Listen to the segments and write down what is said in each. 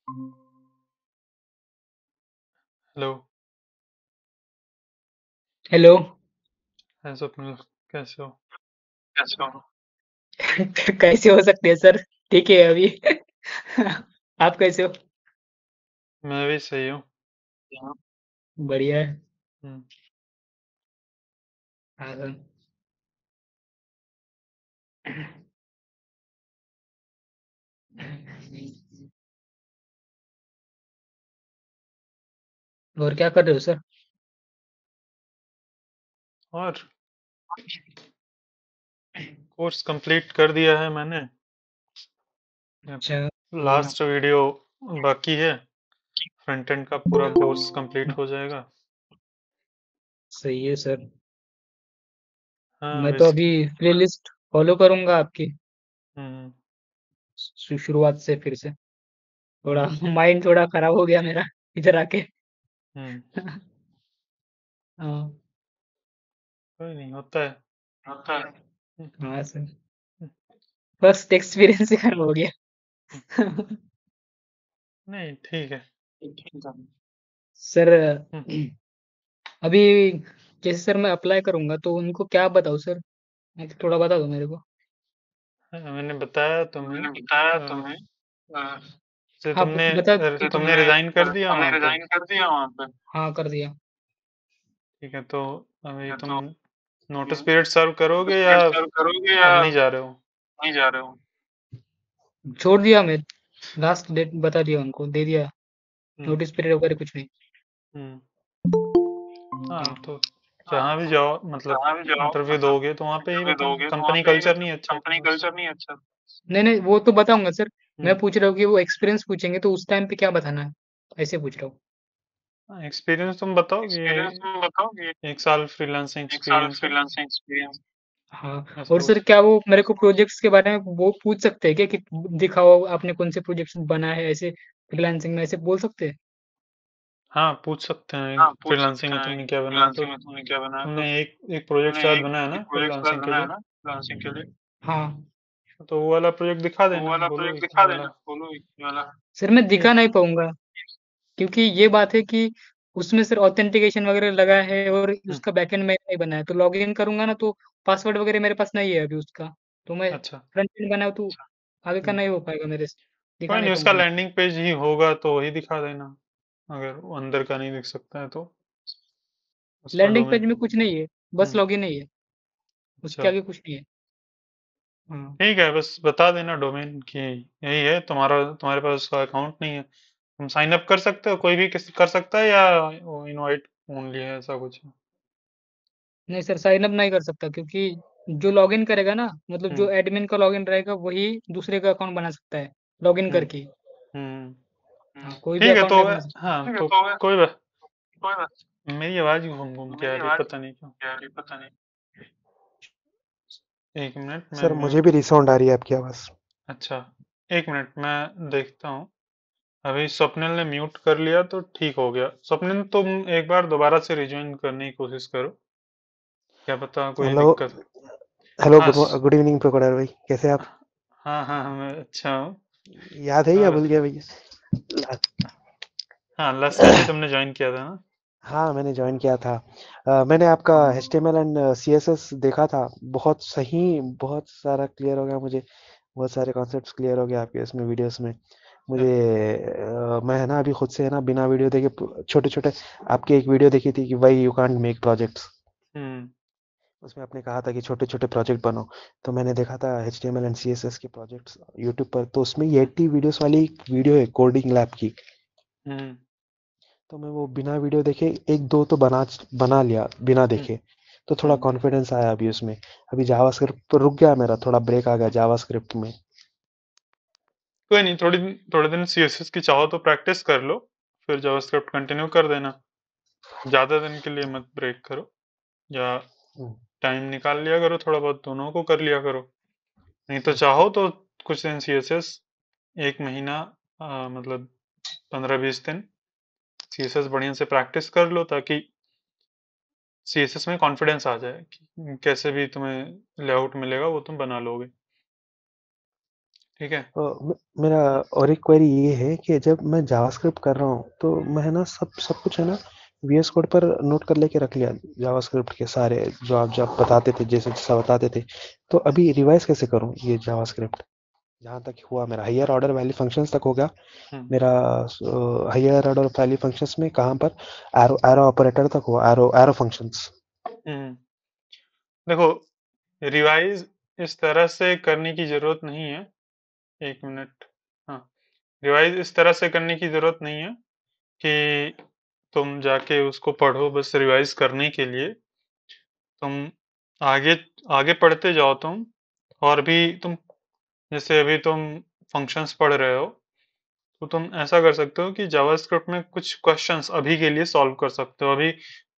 Hello. Hello. है स्वप्निल, कैसे हो? कैसे हो? कैसे हो सकते हैं सर? ठीक है अभी। आप कैसे हो? मैं भी सही हूँ। हाँ, बढ़िया है। हम्म। हाँ सर। और क्या कर रहे हो सर? और कोर्स कंप्लीट कर दिया है मैंने। अच्छा तो लास्ट वीडियो बाकी है। फ्रंट एंड का पूरा कोर्स कंप्लीट हो जाएगा। सही है सर। हाँ मैं तो बेसिक। अभी प्लेलिस्ट फॉलो करूंगा आपकी हम्म। शुरुआत से फिर से। थोड़ा हम्म। माइंड थोड़ा खराब हो गया मेरा इधर आके। हम्म। हाँ। कोई नहीं, होता है। होता है। हम्म। हाँ सर। हम्म। फर्स्ट एक्सपीरियंस ही खराब हो गया। हम्म। नहीं, ठीक है। सर, हम्म। अभी जैसे सर मैं अप्लाई करूंगा तो उनको क्या बताऊँ सर? थोड़ा बता दो मेरे को। हाँ, मैंने बताया तुम्हें। मैंने बताया अ, तुम्हें। अ, जैसे हाँ बता। तुमने तुमने रिजाइन कर दिया तुमने वहाँ पे। रिजाइन कर दिया वहाँ पे? हाँ कर दिया। ठीक है, तो अभी या तुम तो नोटिस पीरियड सर्व करोगे या स्पीड सर्व करोगे या अब नहीं जा रहे हो? नहीं जा रहे हो? छोड़ दिया मैं। लास्ट डेट बता दिया उनको, दे दिया। हम्म। नोटिस पीरियड वगैरह कुछ नहीं। हम्म। हाँ, हाँ। तो हाँ जहाँ भी तो जाओ मतलब जहाँ भी जाओ इंटरव्यू मतलब दोगे तो वहाँ पे ही इंटरव्यू बताना, दोगे तो वहाँ कंपनी पे ही कल्चर नहीं अच्छा कंपनी था बस। कल्चर नहीं अच्छा। नहीं नहीं, वो तो बताऊंगा सर। हम्म। मैं पूछ रहा हूँ कि वो एक्सपीरियंस पूछेंगे तो उस टाइम पे क्या बताना है, ऐसे पूछ रहा हूँ। एक्सपीरियंस तुम बताओ कि एक्सपीरियंस तुम बताओगे? 1 साल फ्रीलांसिंग 1 साल एक्सपीरियंस है। Freelancing experience. हाँ। ऐसा और सर कुछ। क्या वो मेरे को प्रोजेक्ट्स के बारे में वो पूछ सकते हैं क्या कि दिखाओ आपने कौन से प्रोजेक्ट्स बना है, ऐसे फ्रीलांसिंग में ऐसे बोल सकते हैं? हाँ, पूछ सकते हैं हाँ पूछ फ्रीलांसिंग सकते में हैं तुमने क्या बनाया, तो फ्रीलांसिंग में तुमने क्या बनाया, तो तुमने एक प्रोजेक्ट तुमने शायद एक बनाया ना एक प्रोजेक्ट शायद फ्रीलांसिंग के बनाया लिए। ना फ्रीलांसिंग के लिए। हाँ। तो वो वाला प्रोजेक्ट दिखा तो वो देना, वाला बोलो प्रोजेक्ट ये दिखा वाला। देना, बोलो ये वाला। सर मैं ठीक। दिखा नहीं पाऊंगा, क्योंकि ये बात है कि उसमें सर ऑथेंटिकेशन वगैरह लगा है और हम्म। उसका बैकएंड में नहीं बना है, तो लॉग इन करूंगा ना तो पासवर्ड वगैरह मेरे पास नहीं है अभी उसका। तो मैं अच्छा। फ्रंट एंड बनाऊँ तो आगे का हम्म। नहीं हो पाएगा मेरे से। दिखा कोई नहीं नहीं, उसका पाऊंगा मैं। लैंडिंग पेज ही होगा तो वही दिखा देना। अगर वो अंदर का नहीं दिख सकता है तो उसका लैंडिंग पेज डोमेन। में कुछ नहीं है, बस हम्म। लॉगिन ही है। उसके अच्छा। आगे कुछ नहीं है। हाँ। ठीक है, बस बता देना डोमेन की यही है तुम्हारा, तुम्हारे पास उसका अकाउंट नहीं है। तुम साइन अप कर सकते हो, कोई भी किसी कर सकता है, या इनवाइट ओनली है, ऐसा कुछ है? नहीं सर, साइन अप नहीं कर सकता, क्योंकि जो लॉगिन करेगा ना, मतलब हम्म। जो एडमिन का लॉगिन रहेगा वही दूसरे का अकाउंट बना सकता है, लॉगिन हम्म। करके। हम्म। हाँ, कोई भी ठीक है, अकाउंट तो नहीं बना सकता। हाँ, ठीक है तो तो कोई बात। कोई बात। मेरी आवाज ही घूम घूम के आ मेरी रही है, आवाज पता नहीं क्यों। क्या आ रही पता नहीं। 1 मिनट, मैं सर मुझे म्यूट। भी रिसाउंड आ रही है आपकी आवाज़। अच्छा, 1 मिनट मैं देखता हूँ। अभी स्वप्निल ने म्यूट कर लिया तो ठीक हो गया। स्वप्निल, तुम एक बार दोबारा से रिज्वाइन करने की कोशिश करो, क्या पता कोई हेलो। दिक्कत। हेलो, हाँ गुड इवनिंग क्रोकोडाइल भाई, कैसे आप? हाँ हाँ, मैं अच्छा हूँ। याद है या और भूल गया भैया? हाँ, लास्ट टाइम भी तुमने ज्वाइन किया था ना? हाँ, मैंने ज्वाइन किया था। मैंने आपका एचटीएमएल एंड सीएसएस देखा था। बहुत सही, बहुत सारा क्लियर हो गया मुझे। बहुत सारे कॉन्सेप्ट्स क्लियर हो गए आपके इसमें वीडियोस में। अच्छा। मुझे मैं है ना अभी खुद से है ना बिना वीडियो देखे छोटे छोटे आपकी एक वीडियो देखी थी कि why you can't make projects. Hmm. उसमें आपने कहा था कि छोटे छोटे प्रोजेक्ट बनाओ। तो मैंने देखा था एचटीएमएल एंड सीएसएस के प्रोजेक्ट्स यूट्यूब पर, तो उसमें ये 80 वीडियोस वाली एक वीडियो है कोडिंग लैब की। हम्म। तो मैं वो बिना वीडियो देखे एक दो तो बना लिया बिना हम्म। देखे। तो थोड़ा हम्म। कॉन्फिडेंस आया अभी उसमें। अभी जावास्क्रिप्ट पर रुक गया, मेरा थोड़ा ब्रेक आ गया जावास्क्रिप्ट में। कोई नहीं, थोड़े दिन सीएसएस की चाहो तो प्रैक्टिस कर लो, फिर जावास्क्रिप्ट कंटिन्यू कर देना। ज्यादा दिन के लिए मत ब्रेक करो, या हम्म। टाइम निकाल लिया करो, थोड़ा बहुत दोनों को कर लिया करो। नहीं तो चाहो तो कुछ दिन सीएसएस, 1 महीना, मतलब 15-20 दिन सीएसएस बढ़िया से प्रैक्टिस कर लो, ताकि सीएसएस में कॉन्फिडेंस आ जाए कि कैसे भी तुम्हें लेआउट मिलेगा वो तुम बना लोगे। ठीक है। मेरा और एक क्वेरी ये है कि जब मैं जावास्क्रिप्ट कर रहा हूँ तो मैं है ना सब सब कुछ है ना वीएस कोड पर नोट कर लेके रख लिया जावास्क्रिप्ट के सारे जो आप बताते थे जैसे जैसा बताते थे। तो अभी रिवाइज कैसे करूँ ये जावास्क्रिप्ट? जहाँ तक हुआ मेरा हायर ऑर्डर वैल्यू फंक्शंस तक हो गया हम्म मेरा। हायर ऑर्डर वैल्यू फंक्शंस में कहाँ पर एरो एरो ऑपरेटर तक हुआ एरो एरो फंक्शंस। हम्म देखो, रिवाइज इस तरह से करने की जरूरत नहीं है। एक मिनट। हाँ, रिवाइज इस तरह से करने की जरूरत नहीं है कि तुम जाके उसको पढ़ो बस रिवाइज करने के लिए। तुम आगे आगे पढ़ते जाओ तुम। और भी तुम, जैसे अभी तुम फंक्शंस पढ़ रहे हो, तो तुम ऐसा कर सकते हो कि जावास्क्रिप्ट में कुछ क्वेश्चंस अभी के लिए सॉल्व कर सकते हो। अभी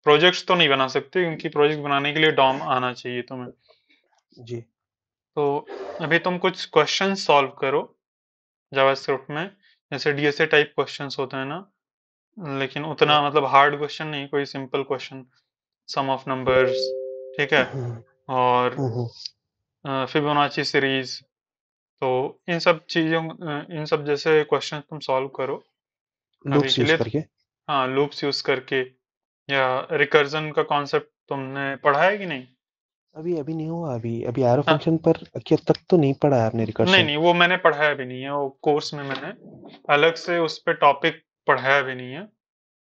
प्रोजेक्ट्स तो नहीं बना सकते क्योंकि प्रोजेक्ट बनाने के लिए डॉम आना चाहिए तुम्हें। जी। तो अभी तुम कुछ क्वेश्चन सॉल्व करो जावास्क्रिप्ट में। जैसे डीएसए टाइप क्वेश्चंस होते हैं ना, लेकिन उतना मतलब हार्ड क्वेश्चन नहीं, कोई simple question, some of numbers, ठीक है, हम्म और हम्म फिबोनाची सीरीज। तो इन सब जैसे क्वेश्चन तुम सॉल्व करो अभी लूप्स के यूज लिए। करके। हाँ, लूप्स यूज करके, या रिकर्जन का कॉन्सेप्ट तुमने पढ़ा है कि नहीं? अभी अभी नहीं हुआ अभी अभी एरो हाँ, फंक्शन पर क्या तक तो नहीं पढ़ा है आपने नहीं रिकर्शन? नहीं, वो मैंने पढ़ाया भी नहीं है, वो कोर्स में मैंने अलग से उस पे टॉपिक पढ़ाया भी नहीं है।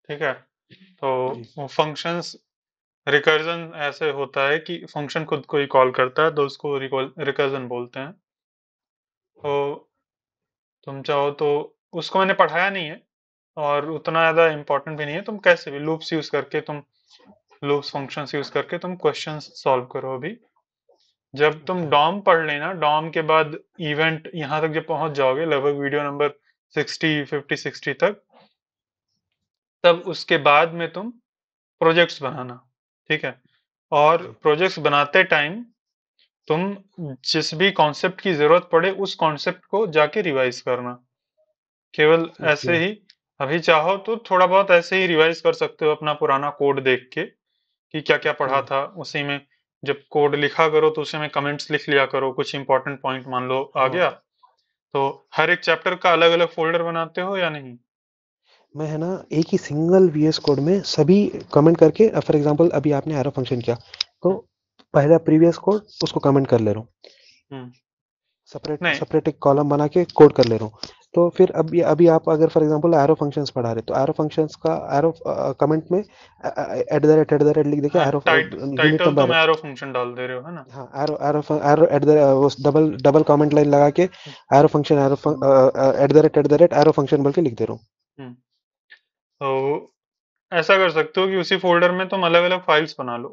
ठीक है। तो जी। वो फंक्शंस, रिकर्जन ऐसे होता है कि फंक्शन खुद को ही कॉल करता है, तो उसको रिकर्जन बोलते हैं। तो तुम चाहो तो, उसको मैंने पढ़ाया नहीं है और उतना ज्यादा इम्पोर्टेंट भी नहीं है। तुम कैसे भी लूप्स यूज करके, तुम लूप्स फंक्शंस यूज करके तुम क्वेश्चंस सॉल्व करो अभी। जब तुम ओके। डॉम पढ़ लेना, डॉम के बाद इवेंट यहाँ तक जब पहुंच जाओगे, लगभग वीडियो नंबर 60 50 60 तक, तब उसके बाद में तुम प्रोजेक्ट्स बनाना। ठीक है। और जी। प्रोजेक्ट्स बनाते टाइम तुम जिस भी कॉन्सेप्ट की जरूरत पड़े उस कॉन्सेप्ट को जाके रिवाइज करना, केवल ओके। ऐसे ही। अभी चाहो तो थोड़ा बहुत ऐसे ही रिवाइज कर सकते हो अपना पुराना कोड देख के कि क्या क्या ओके। पढ़ा था उसी में। जब कोड लिखा करो तो उसी में कमेंट्स लिख लिया करो, कुछ इंपॉर्टेंट पॉइंट मान लो आ हाँ। गया तो हर एक चैप्टर का अलग अलग फोल्डर बनाते हो या नहीं? मैं है ना एक ही सिंगल वीएस कोड में सभी कमेंट करके फॉर एग्जांपल अभी आपने एरो फंक्शन किया तो हम्म पहला प्रीवियस कोड उसको कमेंट कर ले रहा हूँ। हम्म, सेपरेट नहीं सेपरेट एक कॉलम बना के कोड कर ले रहा हूँ। तो फिर अभी आप अगर फॉर एग्जांपल एरो फंक्शंस पढ़ा रहे तो एरो फंक्शंस का एरो कमेंट में एट द रेट लिख देके हाँ, एरो यूनिट टाइटल तुम नंबर। एरो फंक्शन डाल दे रहे हो, है ना? हाँ arrow arrow arrow at the वो डबल डबल कमेंट लाइन लगा के arrow function at the rate arrow function बोल के लिख दे रहा हूँ। हम्म तो ऐसा कर सकते हो कि उसी फोल्डर में तुम अलग अलग फाइल्स बना लो,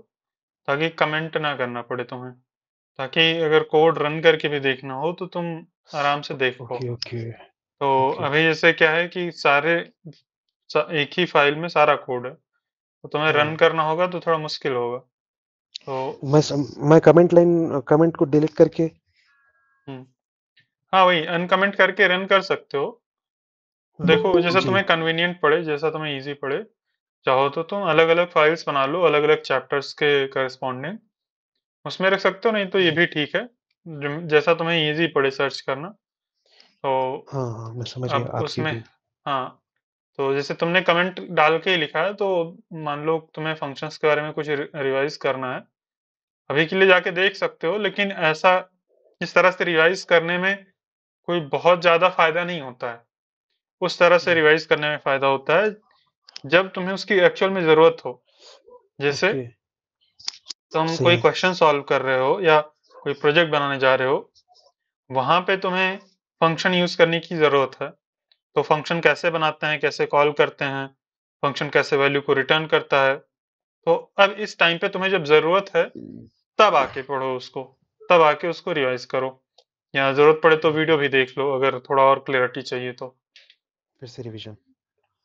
ताकि कमेंट ना करना पड़े तुम्हें, ताकि अगर कोड रन करके भी देखना हो तो तुम आराम से देख पाओ। ओके ओके तो ओके। अभी जैसे क्या है कि एक ही फाइल में सारा कोड है, तो तुम्हें रन हाँ करना होगा तो थोड़ा मुश्किल होगा। तो मैं कमेंट लाइन कमेंट को डिलीट करके। हम्म, हाँ, वही अनकमेंट करके रन कर सकते हो। देखो, जैसा जी। तुम्हें कन्वीनियंट पड़े, जैसा तुम्हें इजी पड़े। चाहो तो तुम अलग अलग फाइल्स बना लो अलग अलग चैप्टर्स के करस्पॉन्डिंग, उसमें रख सकते हो, नहीं तो ये जी। भी ठीक है। जैसा तुम्हें इजी पड़े सर्च करना। तो हाँ हाँ मैं समझ गया अब आपकी उसमें, भी। हाँ, तो जैसे तुमने कमेंट डाल के ही लिखा है, तो मान लो तुम्हें फंक्शंस के बारे में कुछ रिवाइज करना है, अभी के लिए जाके देख सकते हो। लेकिन ऐसा, इस तरह से रिवाइज करने में कोई बहुत ज्यादा फायदा नहीं होता है। उस तरह से जी। रिवाइज करने में फायदा होता है जब तुम्हें उसकी एक्चुअल में जरूरत हो। जैसे ओके। तुम सही कोई है। क्वेश्चन सॉल्व कर रहे हो या कोई प्रोजेक्ट बनाने जा रहे हो, वहां पे तुम्हें फंक्शन यूज करने की जरूरत है। तो फंक्शन कैसे बनाते हैं, कैसे कॉल करते हैं, फंक्शन कैसे वैल्यू को रिटर्न करता है, तो अब इस टाइम पे तुम्हें जब जरूरत है तब आके पढ़ो उसको, तब आके उसको रिवाइज करो। या जरूरत पड़े तो वीडियो भी देख लो अगर थोड़ा और क्लियरिटी चाहिए तो। फिर से रिवीजन।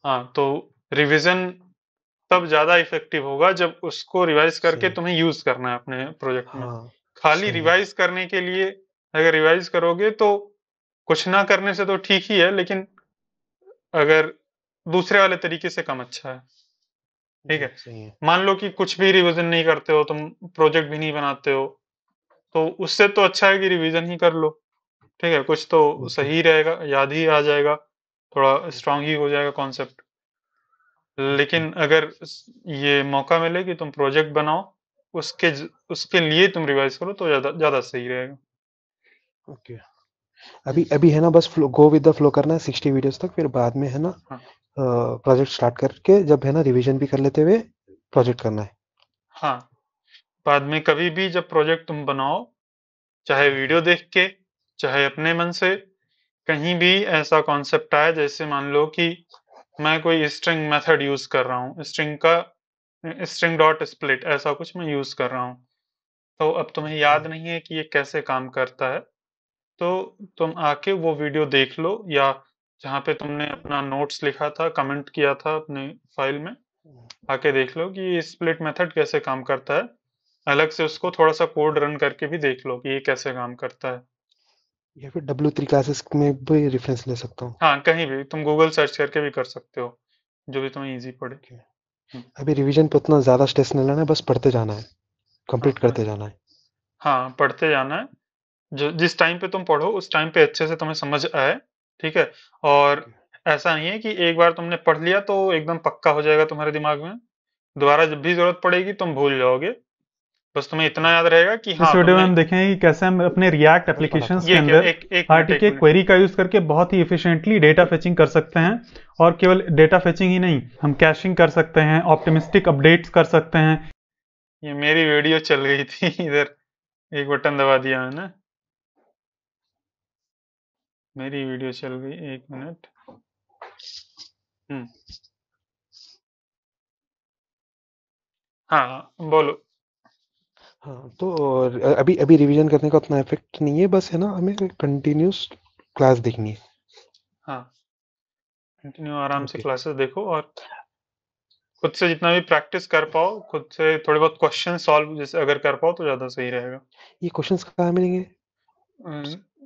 हाँ, तो रिवीजन तब ज्यादा इफेक्टिव होगा जब उसको रिवाइज करके सही। तुम्हें यूज करना है अपने प्रोजेक्ट में। हाँ खाली सही है। रिवाइज करने के लिए, अगर रिवाइज करोगे तो कुछ ना करने से तो ठीक ही है, लेकिन अगर दूसरे वाले तरीके से कम अच्छा है। ठीक जी है। सही है। मान लो कि कुछ भी रिवीजन नहीं करते हो तुम, प्रोजेक्ट भी नहीं बनाते हो, तो उससे तो अच्छा है कि रिवीजन ही कर लो। ठीक है, कुछ तो ओके सही रहेगा, याद ही आ जाएगा, थोड़ा स्ट्रांग ही हो जाएगा कॉन्सेप्ट। ओके लेकिन अगर ये मौका मिले कि तुम प्रोजेक्ट बनाओ, उसके लिए तुम रिवाइज करो तो ज्यादा ज्यादा सही रहेगा। ओके अभी अभी है ना, बस गो विद द फ्लो करना है 60 वीडियोस तक, फिर बाद में है ना हाँ प्रोजेक्ट स्टार्ट करके जब है ना रिवीजन भी कर लेते हुए प्रोजेक्ट करना है। हाँ, बाद में कभी भी जब प्रोजेक्ट तुम बनाओ, चाहे ओके वीडियो देख के, चाहे अपने मन से, कहीं भी ऐसा कॉन्सेप्ट आए, जैसे मान लो कि मैं कोई स्ट्रिंग मेथड यूज कर रहा हूँ, स्ट्रिंग डॉट स्प्लिट ऐसा कुछ मैं यूज कर रहा हूँ, तो अब तुम्हें ओके याद नहीं है कि ये कैसे काम करता है, तो तुम आके वो वीडियो देख लो, या जहाँ पे तुमने अपना नोट्स लिखा था, कमेंट किया था अपने फाइल में, आके देख लो कि ये स्प्लिट मेथड कैसे काम करता है। अलग से उसको थोड़ा सा कोड रन करके भी देख लो कि ये कैसे काम करता है। या फिर W3 क्लासेस में भी रेफरेंस ले सकता हूँ। हाँ, कहीं भी तुम गूगल सर्च करके भी कर सकते हो, जो भी तुम्हें इजी पड़े। ओके हम्म, अभी रिवीजन पे उतना ज्यादा स्ट्रेस नहीं लेना है, बस पढ़ते जाना है, हाँ कंप्लीट बस, करते जाना है। हाँ पढ़ते जाना है, जो जिस टाइम पे तुम पढ़ो उस टाइम पे अच्छे से तुम्हें समझ आए। ठीक है, और ओके ऐसा नहीं है कि एक बार तुमने पढ़ लिया तो एकदम पक्का हो जाएगा तुम्हारे दिमाग में, दोबारा जब भी जरूरत पड़ेगी तुम भूल जाओगे। बस तुम्हें ओके इतना याद रहेगा कि इस हाँ वीडियो में तुमने हम देखेंगे कि कैसे हम अपने रिएक्ट वही पढ़ा था। एप्लीकेशंस के ये क्या, अंदर एक मिनट एक आरटीके मिनट। क्वेरी का यूज करके बहुत ही इफिशिएंटली डेटा फेचिंग कर सकते हैं। और केवल डेटा फेचिंग ही नहीं, हम कैशिंग कर सकते हैं, ऑप्टिमिस्टिक अपडेट्स कर सकते हैं। ये मेरी वीडियो चल गई थी इधर, एक बटन दबा दिया मैंने, मेरी वीडियो चल गई, एक मिनट। हम्म, हाँ बोलो। हाँ तो अभी अभी रिवीजन करने का उतना इफेक्ट नहीं है, बस है ना हमें कंटिन्यूस क्लास देखनी है। हाँ, कंटिन्यू आराम से ओके क्लासेस देखो, और खुद से जितना भी प्रैक्टिस कर पाओ, खुद से थोड़े बहुत क्वेश्चन सॉल्व जैसे अगर कर पाओ तो ज्यादा सही रहेगा। ये क्वेश्चंस कहाँ मिलेंगे?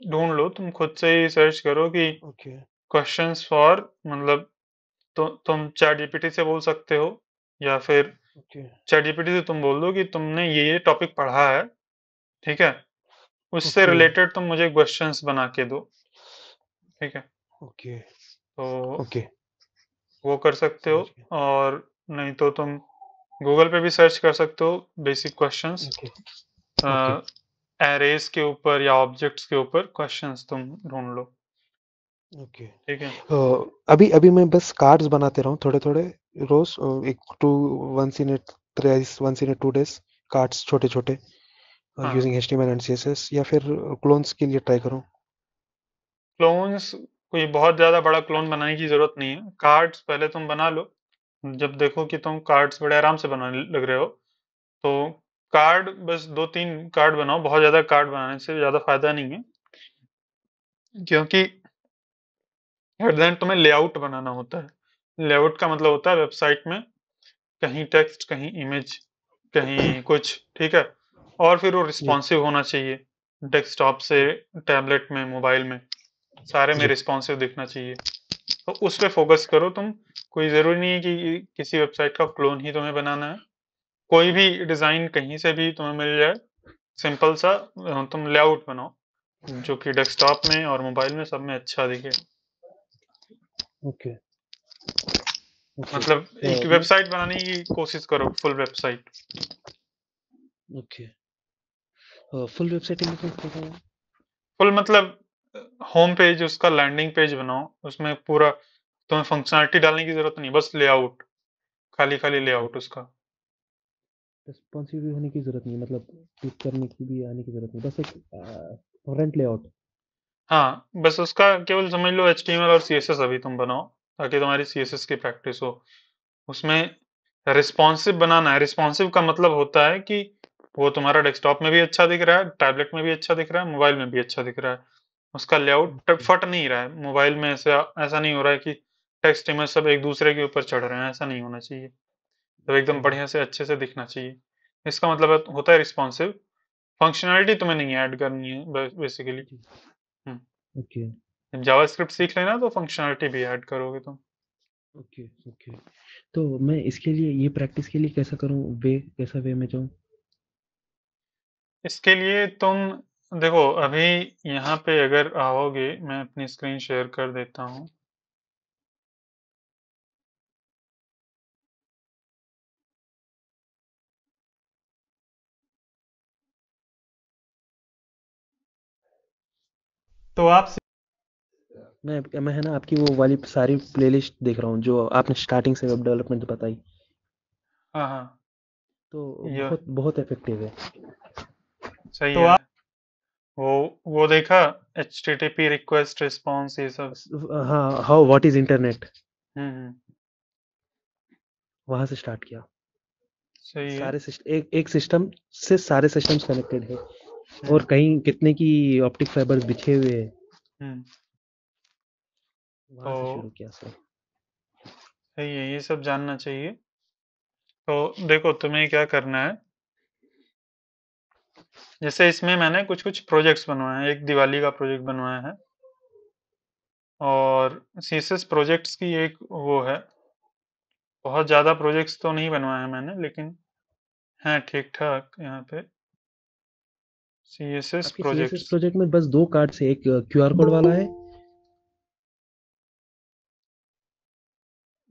ढूंढ लो, तुम खुद से ही सर्च करो कि ओके क्वेश्चंस फॉर, मतलब तो तुम चैट जीपीटी से बोल सकते हो, या फिर ओके चैट जीपीटी से तुम बोल दो कि तुमने ये टॉपिक पढ़ा है, ठीक है, उससे ओके रिलेटेड तुम मुझे क्वेश्चंस बना के दो। ठीक है, ओके तो ओके वो कर सकते हो, समझ गया। और नहीं तो तुम गूगल पे भी सर्च कर सकते हो basic questions, okay okay arrays के ऊपर या ऑब्जेक्ट्स के ऊपर क्वेश्चंस तुम ढूंढ लो। ओके ठीक है, अभी अभी मैं बस कार्ड्स बनाते रहूँ थोड़े थोड़े रोज, एक two once in thrice once in 2 days, cards छोटे छोटे हाँ यूजिंग HTML एंड CSS, या फिर क्लोन्स के लिए ट्राई करूँ। क्लोन्स, कोई बहुत ज्यादा बड़ा क्लोन बनाने की जरूरत नहीं है, कार्ड्स पहले तुम बना लो, जब देखो कि तुम कार्ड्स बड़े आराम से बनाने लग रहे हो, तो कार्ड बस 2-3 कार्ड बनाओ, बहुत ज्यादा कार्ड बनाने से ज्यादा फायदा नहीं है, क्योंकि एट द एंड तुम्हें लेआउट बनाना होता है। लेआउट का मतलब होता है वेबसाइट में कहीं टेक्स्ट, कहीं इमेज, कहीं कुछ, ठीक है, और फिर वो जी रिस्पॉन्सिव होना चाहिए, डेस्कटॉप से टैबलेट में, मोबाइल में, सारे में जी रिस्पॉन्सिव दिखना चाहिए। तो उस पे फोकस करो तुम, कोई जरूरी नहीं है कि किसी वेबसाइट का क्लोन ही तुम्हें बनाना है, कोई भी डिजाइन कहीं से भी तुम्हें मिल जाए, सिंपल सा तुम लेआउट बनाओ, जो कि डेस्कटॉप में और मोबाइल में सब में अच्छा दिखे। ओके ओके मतलब एक मैं वेबसाइट बनाने की कोशिश करो, full website. Okay full website interface. Full मतलब होम पेज, उसका लैंडिंग पेज बनाओ, उसमें पूरा तुम्हें फंक्शनलिटी डालने की जरूरत नहीं, बस लेआउट, खाली खाली ओके लेआउट उसका। रिस्पॉन्सिव भी होने की जरूरत नहीं, मतलब क्लिक करने की भी आने की जरूरत नहीं, बस एक फ्रंट लेआउट। हाँ, बस उसका केवल समझ लो HTML और CSS अभी तुम बनाओ, ताकि तुम्हारी CSS की प्रैक्टिस हो। उसमें रिस्पॉन्सिव बनाना है, रिस्पॉन्सिव का मतलब होता है कि वो तुम्हारा डेस्कटॉप में भी अच्छा दिख रहा है, टैबलेट में भी अच्छा दिख रहा है, मोबाइल में भी अच्छा दिख रहा है, उसका लेआउट ओके फट नहीं रहा है मोबाइल में, ऐसा ऐसा नहीं हो रहा है कि टेक्स्ट इमेज सब एक दूसरे के ऊपर चढ़ रहे हैं, ऐसा नहीं होना चाहिए, तो एकदम ओके बढ़िया से अच्छे से दिखना चाहिए। इसका मतलब होता है रिस्पॉन्सिव। फंक्शनैलिटी तुम्हें नहीं ऐड करनी है बेसिकली। जी ओके जब जावास्क्रिप्ट सीख लेना तो फंक्शनैलिटी भी ऐड करोगे तुम। ओके ओके तो मैं इसके लिए, ये प्रैक्टिस के लिए कैसा करूँ, वे कैसा वे में जाऊँ? इसके लिए तुम देखो अभी यहाँ पे अगर आओगे, मैं अपनी स्क्रीन शेयर कर देता हूँ। तो आप मैं है ना आपकी वो वाली सारी प्लेलिस्ट देख रहा हूँ जो आपने स्टार्टिंग से वेब डेवलपमेंट बताई, हाँ हाँ, तो ये बहुत बहुत इफेक्टिव है। सही तो है। आप वो वो देखा, HTTP रिक्वेस्ट रिस्पॉन्स, ये सब। हाँ, हाउ व्हाट इज इंटरनेट, हम्म। वहां से स्टार्ट किया। सही है। सारे सिस्टम एक सिस्टम से सारे सिस्टम्स कनेक्टेड है, और हम्म कहीं कितने की ऑप्टिक फाइबर्स बिछे हुए हैं, हम्म। वहां से तो शुरू किया सर। सही है, ये सब जानना चाहिए। तो देखो तुम्हें क्या करना है, जैसे इसमें मैंने कुछ कुछ प्रोजेक्ट्स बनवाए हैं। एक दिवाली का प्रोजेक्ट बनवाया है, और CSS प्रोजेक्ट्स की एक वो है। बहुत ज़्यादा प्रोजेक्ट्स तो नहीं बनवाए हैं मैंने, लेकिन हैं ठीक ठाक यहाँ पे। CSS आपके सीएसएस प्रोजेक्ट्स, प्रोजेक्ट में बस दो कार्ड्स है, एक क्यूआर कोड वाला है,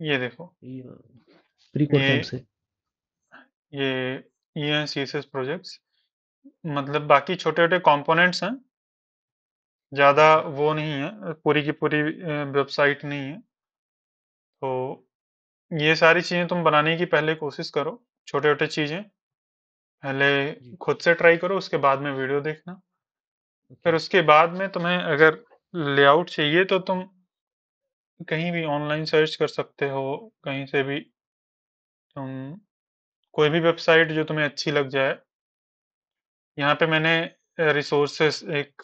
ये देखो, प्री कोड फॉर्म ये से। ये ये हैं CSS प्रोजेक्ट्स। मतलब बाकी छोटे छोटे कंपोनेंट्स हैं, ज़्यादा वो नहीं है, पूरी की पूरी वेबसाइट नहीं है। तो ये सारी चीज़ें तुम बनाने की पहले कोशिश करो, छोटे छोटे चीज़ें पहले जी, खुद से ट्राई करो, उसके बाद में वीडियो देखना। फिर ओके, उसके बाद में तुम्हें अगर लेआउट चाहिए तो तुम कहीं भी ऑनलाइन सर्च कर सकते हो, कहीं से भी तुम, कोई भी वेबसाइट जो तुम्हें अच्छी लग जाए। यहाँ पे मैंने रिसोर्सेस एक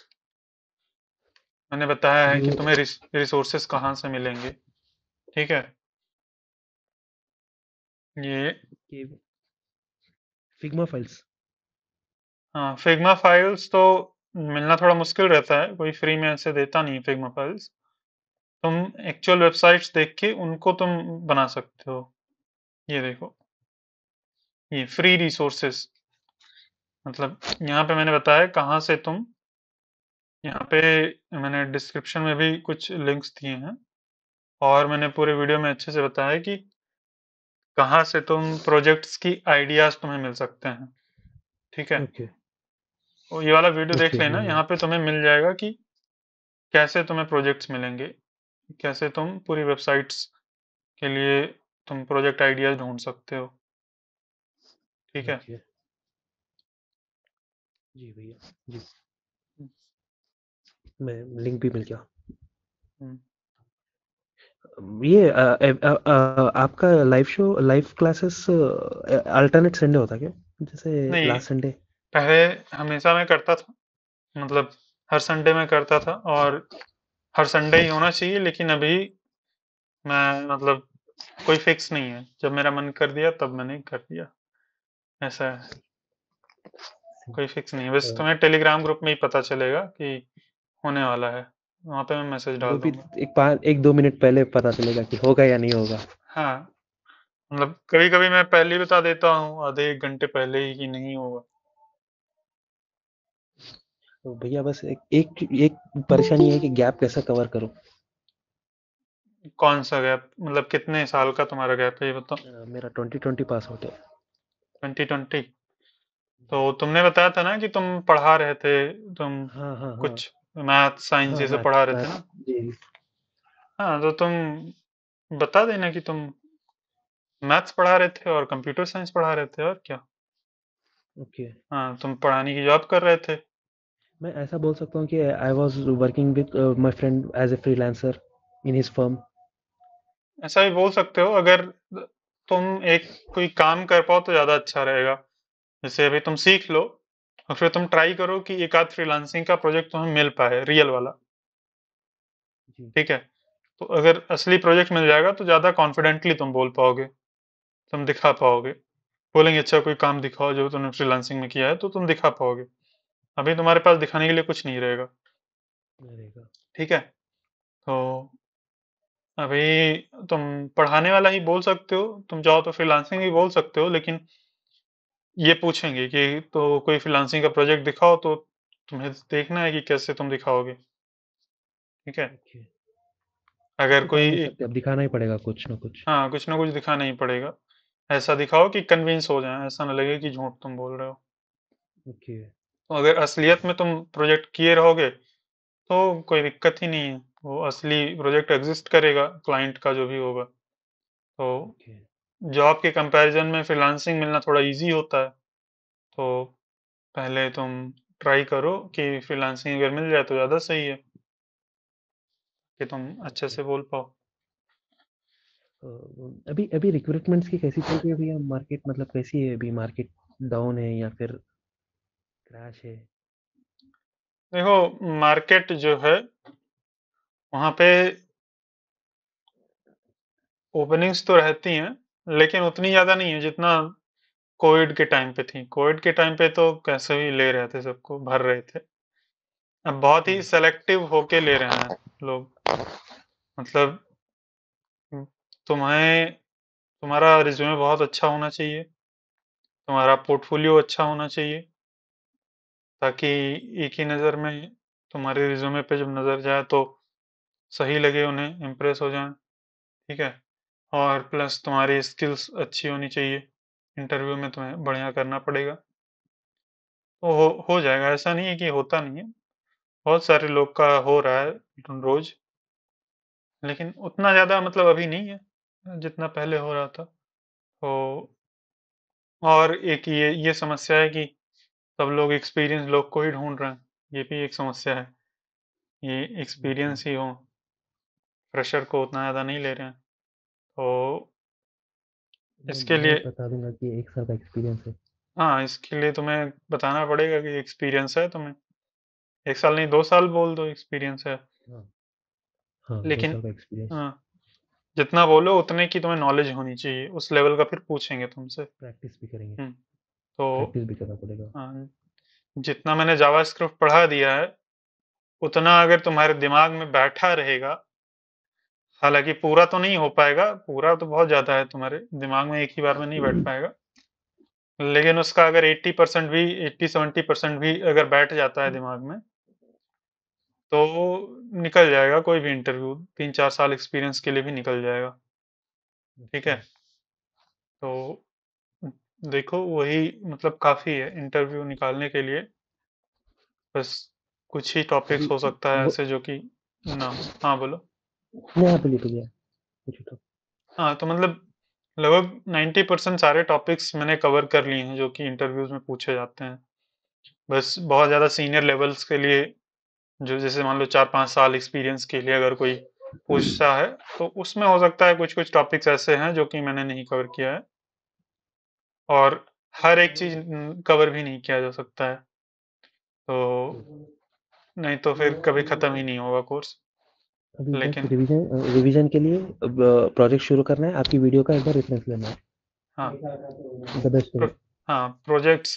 मैंने बताया है अभी कि वो तुम्हें रिसोर्सेस कहाँ से मिलेंगे। ठीक है, ये फिग्मा फाइल्स। हाँ, फिग्मा फाइल्स तो मिलना थोड़ा मुश्किल रहता है, कोई फ्री में ऐसे देता नहीं फिग्मा फाइल्स। तुम एक्चुअल वेबसाइट्स देख के उनको तुम बना सकते हो। ये देखो, ये फ्री रिसोर्सेस, मतलब यहाँ पे मैंने बताया कहाँ से तुम, यहाँ पे मैंने डिस्क्रिप्शन में भी कुछ लिंक्स दिए हैं, और मैंने पूरे वीडियो में अच्छे से बताया कि कहाँ से तुम प्रोजेक्ट्स की आइडियाज तुम्हें मिल सकते हैं। ठीक है, ओके, तो ये वाला वीडियो देख ओके, लेना, यहाँ पे तुम्हें मिल जाएगा कि कैसे तुम्हें प्रोजेक्ट्स मिलेंगे, कैसे तुम पूरी वेबसाइट्स के लिए तुम प्रोजेक्ट आइडियाज ढूंढ सकते हो। ठीक है। ओके, जी भैया, जी, मैं लिंक भी मिल गया। हम्म। ये आपका लाइव क्लासेस अल्टरनेट संडे होता क्या, जैसे नहीं, लास्ट संडे? पहले हमेशा मैं करता था, मतलब हर संडे में करता था, और हर संडे ही होना चाहिए, लेकिन अभी मैं मतलब कोई फिक्स नहीं है, जब मेरा मन कर दिया तब मैंने कर दिया, ऐसा है। कोई फिक्स नहीं है, बस तुम्हें टेलीग्राम ग्रुप में ही पता चलेगा कि होने वाला है, वहां पे मैं मैसेज वो डाल भी दूंगा। एक दो मिनट पहले पता चलेगा कि होगा या नहीं होगा। हाँ, मतलब कभी कभी मैं पहले ही बता देता हूँ, आधे एक घंटे पहले ही, कि नहीं होगा। तो भैया बस एक परेशानी है कि गैप कैसा कवर करूं। कौन सा गैप, मतलब कितने साल का तुम्हारा गैप है, ये बताओ। मेरा 2020 पास आउट है। 2020, तो तुमने बताया था ना कि तुम पढ़ा रहे थे, तुम हाँ, हाँ, हाँ, कुछ मैथ साइंस हाँ, ये सब मैथ पढ़ा रहे थे मैथ ना। जी, हाँ, तो तुम बता देना कि तुम मैथ्स पढ़ा रहे थे और कंप्यूटर साइंस पढ़ा रहे थे, और क्या। ओके। हाँ, तुम पढ़ाने की जॉब कर रहे थे। मैं ऐसा बोल सकता हूँ कि I was working with my friend as a freelancer in his firm. ऐसा भी बोल सकते हो, अगर तुम एक कोई काम कर पाओ तो ज्यादा अच्छा रहेगा। जैसे अभी तुम सीख लो, और फिर तुम ट्राई करो कि एक आध फ्रीलांसिंग का प्रोजेक्ट तुम्हें मिल पाए, रियल वाला। जी, ठीक है, तो अगर असली प्रोजेक्ट मिल जाएगा तो ज्यादा कॉन्फिडेंटली तुम बोल पाओगे, तुम दिखा पाओगे। बोलेंगे अच्छा कोई काम दिखाओ जो तुमने फ्रीलांसिंग में किया है, तो तुम दिखा पाओगे। अभी तुम्हारे पास दिखाने के लिए कुछ नहीं रहेगा। रहेगा। ठीक है, तो अभी तुम पढ़ाने वाला ही बोल सकते हो, तुम चाहो तो फ्रीलांसिंग ही बोल सकते हो, लेकिन ये पूछेंगे कि तो कोई फ्रीलांसिंग का प्रोजेक्ट दिखाओ, तो तुम्हें देखना है कि कैसे तुम दिखाओगे। ठीक है, ओके, अगर तो कर कोई नहीं सकते, अब दिखाना ही पड़ेगा कुछ ना कुछ। हाँ, कुछ ना कुछ दिखाना ही पड़ेगा। ऐसा दिखाओ कि कन्विंस हो जाए, ऐसा ना लगे कि झूठ तुम बोल रहे हो। ओके। तो अगर असलियत में तुम प्रोजेक्ट किए रहोगे तो कोई दिक्कत ही नहीं है, वो असली प्रोजेक्ट एग्जिस्ट करेगा, क्लाइंट का जो भी होगा। तो ओके। जॉब के कंपैरिजन में फ्रीलांसिंग मिलना थोड़ा इजी होता है। तो पहले तुम ट्राई करो कि फ्रीलांसिंग अगर मिल जाए तो ज़्यादा सही है कि तुम अच्छे ओके। से बोल पाओ। अभी अभी रिक्रूटमेंट्स की कैसी चल रही है भैया मार्केट, मतलब कैसी है अभी मार्केट? डाउन है या फिर क्रैश है? देखो, मार्केट जो है वहाँ पे ओपनिंग्स तो रहती हैं लेकिन उतनी ज़्यादा नहीं है जितना कोविड के टाइम पे थी। कोविड के टाइम पे तो कैसे भी ले रहे थे, सबको भर रहे थे। अब बहुत ही सेलेक्टिव होके ले रहे हैं लोग। मतलब तुम्हें तुम्हारा रिज्यूमे बहुत अच्छा होना चाहिए, तुम्हारा पोर्टफोलियो अच्छा होना चाहिए, ताकि एक ही नज़र में तुम्हारे रिज्यूमे पे जब नज़र जाए तो सही लगे, उन्हें इम्प्रेस हो जाए। ठीक है, और प्लस तुम्हारी स्किल्स अच्छी होनी चाहिए, इंटरव्यू में तुम्हें बढ़िया करना पड़ेगा। तो हो जाएगा, ऐसा नहीं है कि होता नहीं है, बहुत सारे लोग का हो रहा है रोज, लेकिन उतना ज़्यादा मतलब अभी नहीं है जितना पहले हो रहा था। तो और एक ये समस्या है कि सब लोग एक्सपीरियंस लोग को ही ढूंढ रहे हैं, ये भी एक समस्या है। ये ओके। एक्सपीरियंस ही हो, फ्रेशर को उतना ज़्यादा नहीं ले रहे हैं। तो इसके मैं लिए बता दूंगा कि 1 साल का एक्सपीरियंस है। हाँ, इसके लिए तुम्हें बताना पड़ेगा कि एक्सपीरियंस है तुम्हें। 1 साल नहीं, 2 साल बोल दो एक्सपीरियंस है। हाँ। हाँ, दो लेकिन साल का एक्सपीरियंस। हाँ, जितना बोलो उतने की तुम्हें नॉलेज होनी चाहिए, उस लेवल का फिर पूछेंगे तुमसे। प्रैक्टिस भी करेंगे। तो प्रैक्टिस भी करना पड़ेगा। हाँ, जितना मैंने जावास्क्रिप्ट पढ़ा दिया है उतना अगर तुम्हारे दिमाग में बैठा रहेगा, हालांकि पूरा तो नहीं हो पाएगा, पूरा तो बहुत ज्यादा है, तुम्हारे दिमाग में एक ही बार में नहीं बैठ पाएगा, लेकिन उसका अगर 80% भी 80-70% भी अगर बैठ जाता है दिमाग में तो निकल जाएगा कोई भी इंटरव्यू, 3-4 साल एक्सपीरियंस के लिए भी निकल जाएगा। ठीक ओके। है, तो देखो वही मतलब काफी है इंटरव्यू निकालने के लिए। बस कुछ ही टॉपिक्स अभी हो सकता है वो ऐसे जो कि ना हो। हाँ बोलो। नहीं, आप बोलिए बोलिए, पूछो तो। हाँ, तो मतलब लगभग 90% सारे टॉपिक्स मैंने कवर कर लिए हैं जो कि इंटरव्यूज में पूछे जाते हैं। बस बहुत ज़्यादा सीनियर लेवल्स के लिए, जो जैसे मान लो 4-5 साल एक्सपीरियंस के लिए अगर कोई पूछता है तो उसमें हो सकता है कुछ कुछ टॉपिक्स ऐसे हैं जो कि मैंने नहीं कवर किया है, और हर एक चीज कवर भी नहीं किया जा सकता है। तो नहीं तो फिर कभी खत्म ही नहीं होगा कोर्स। अभी बस लेकिन रिवीजन रिवीजन के लिए प्रोजेक्ट शुरू करना है, आपकी वीडियो का एक बार रेफरेंस लेना है। हाँ, द बेस्ट वे। प्रो, हाँ प्रोजेक्ट्स,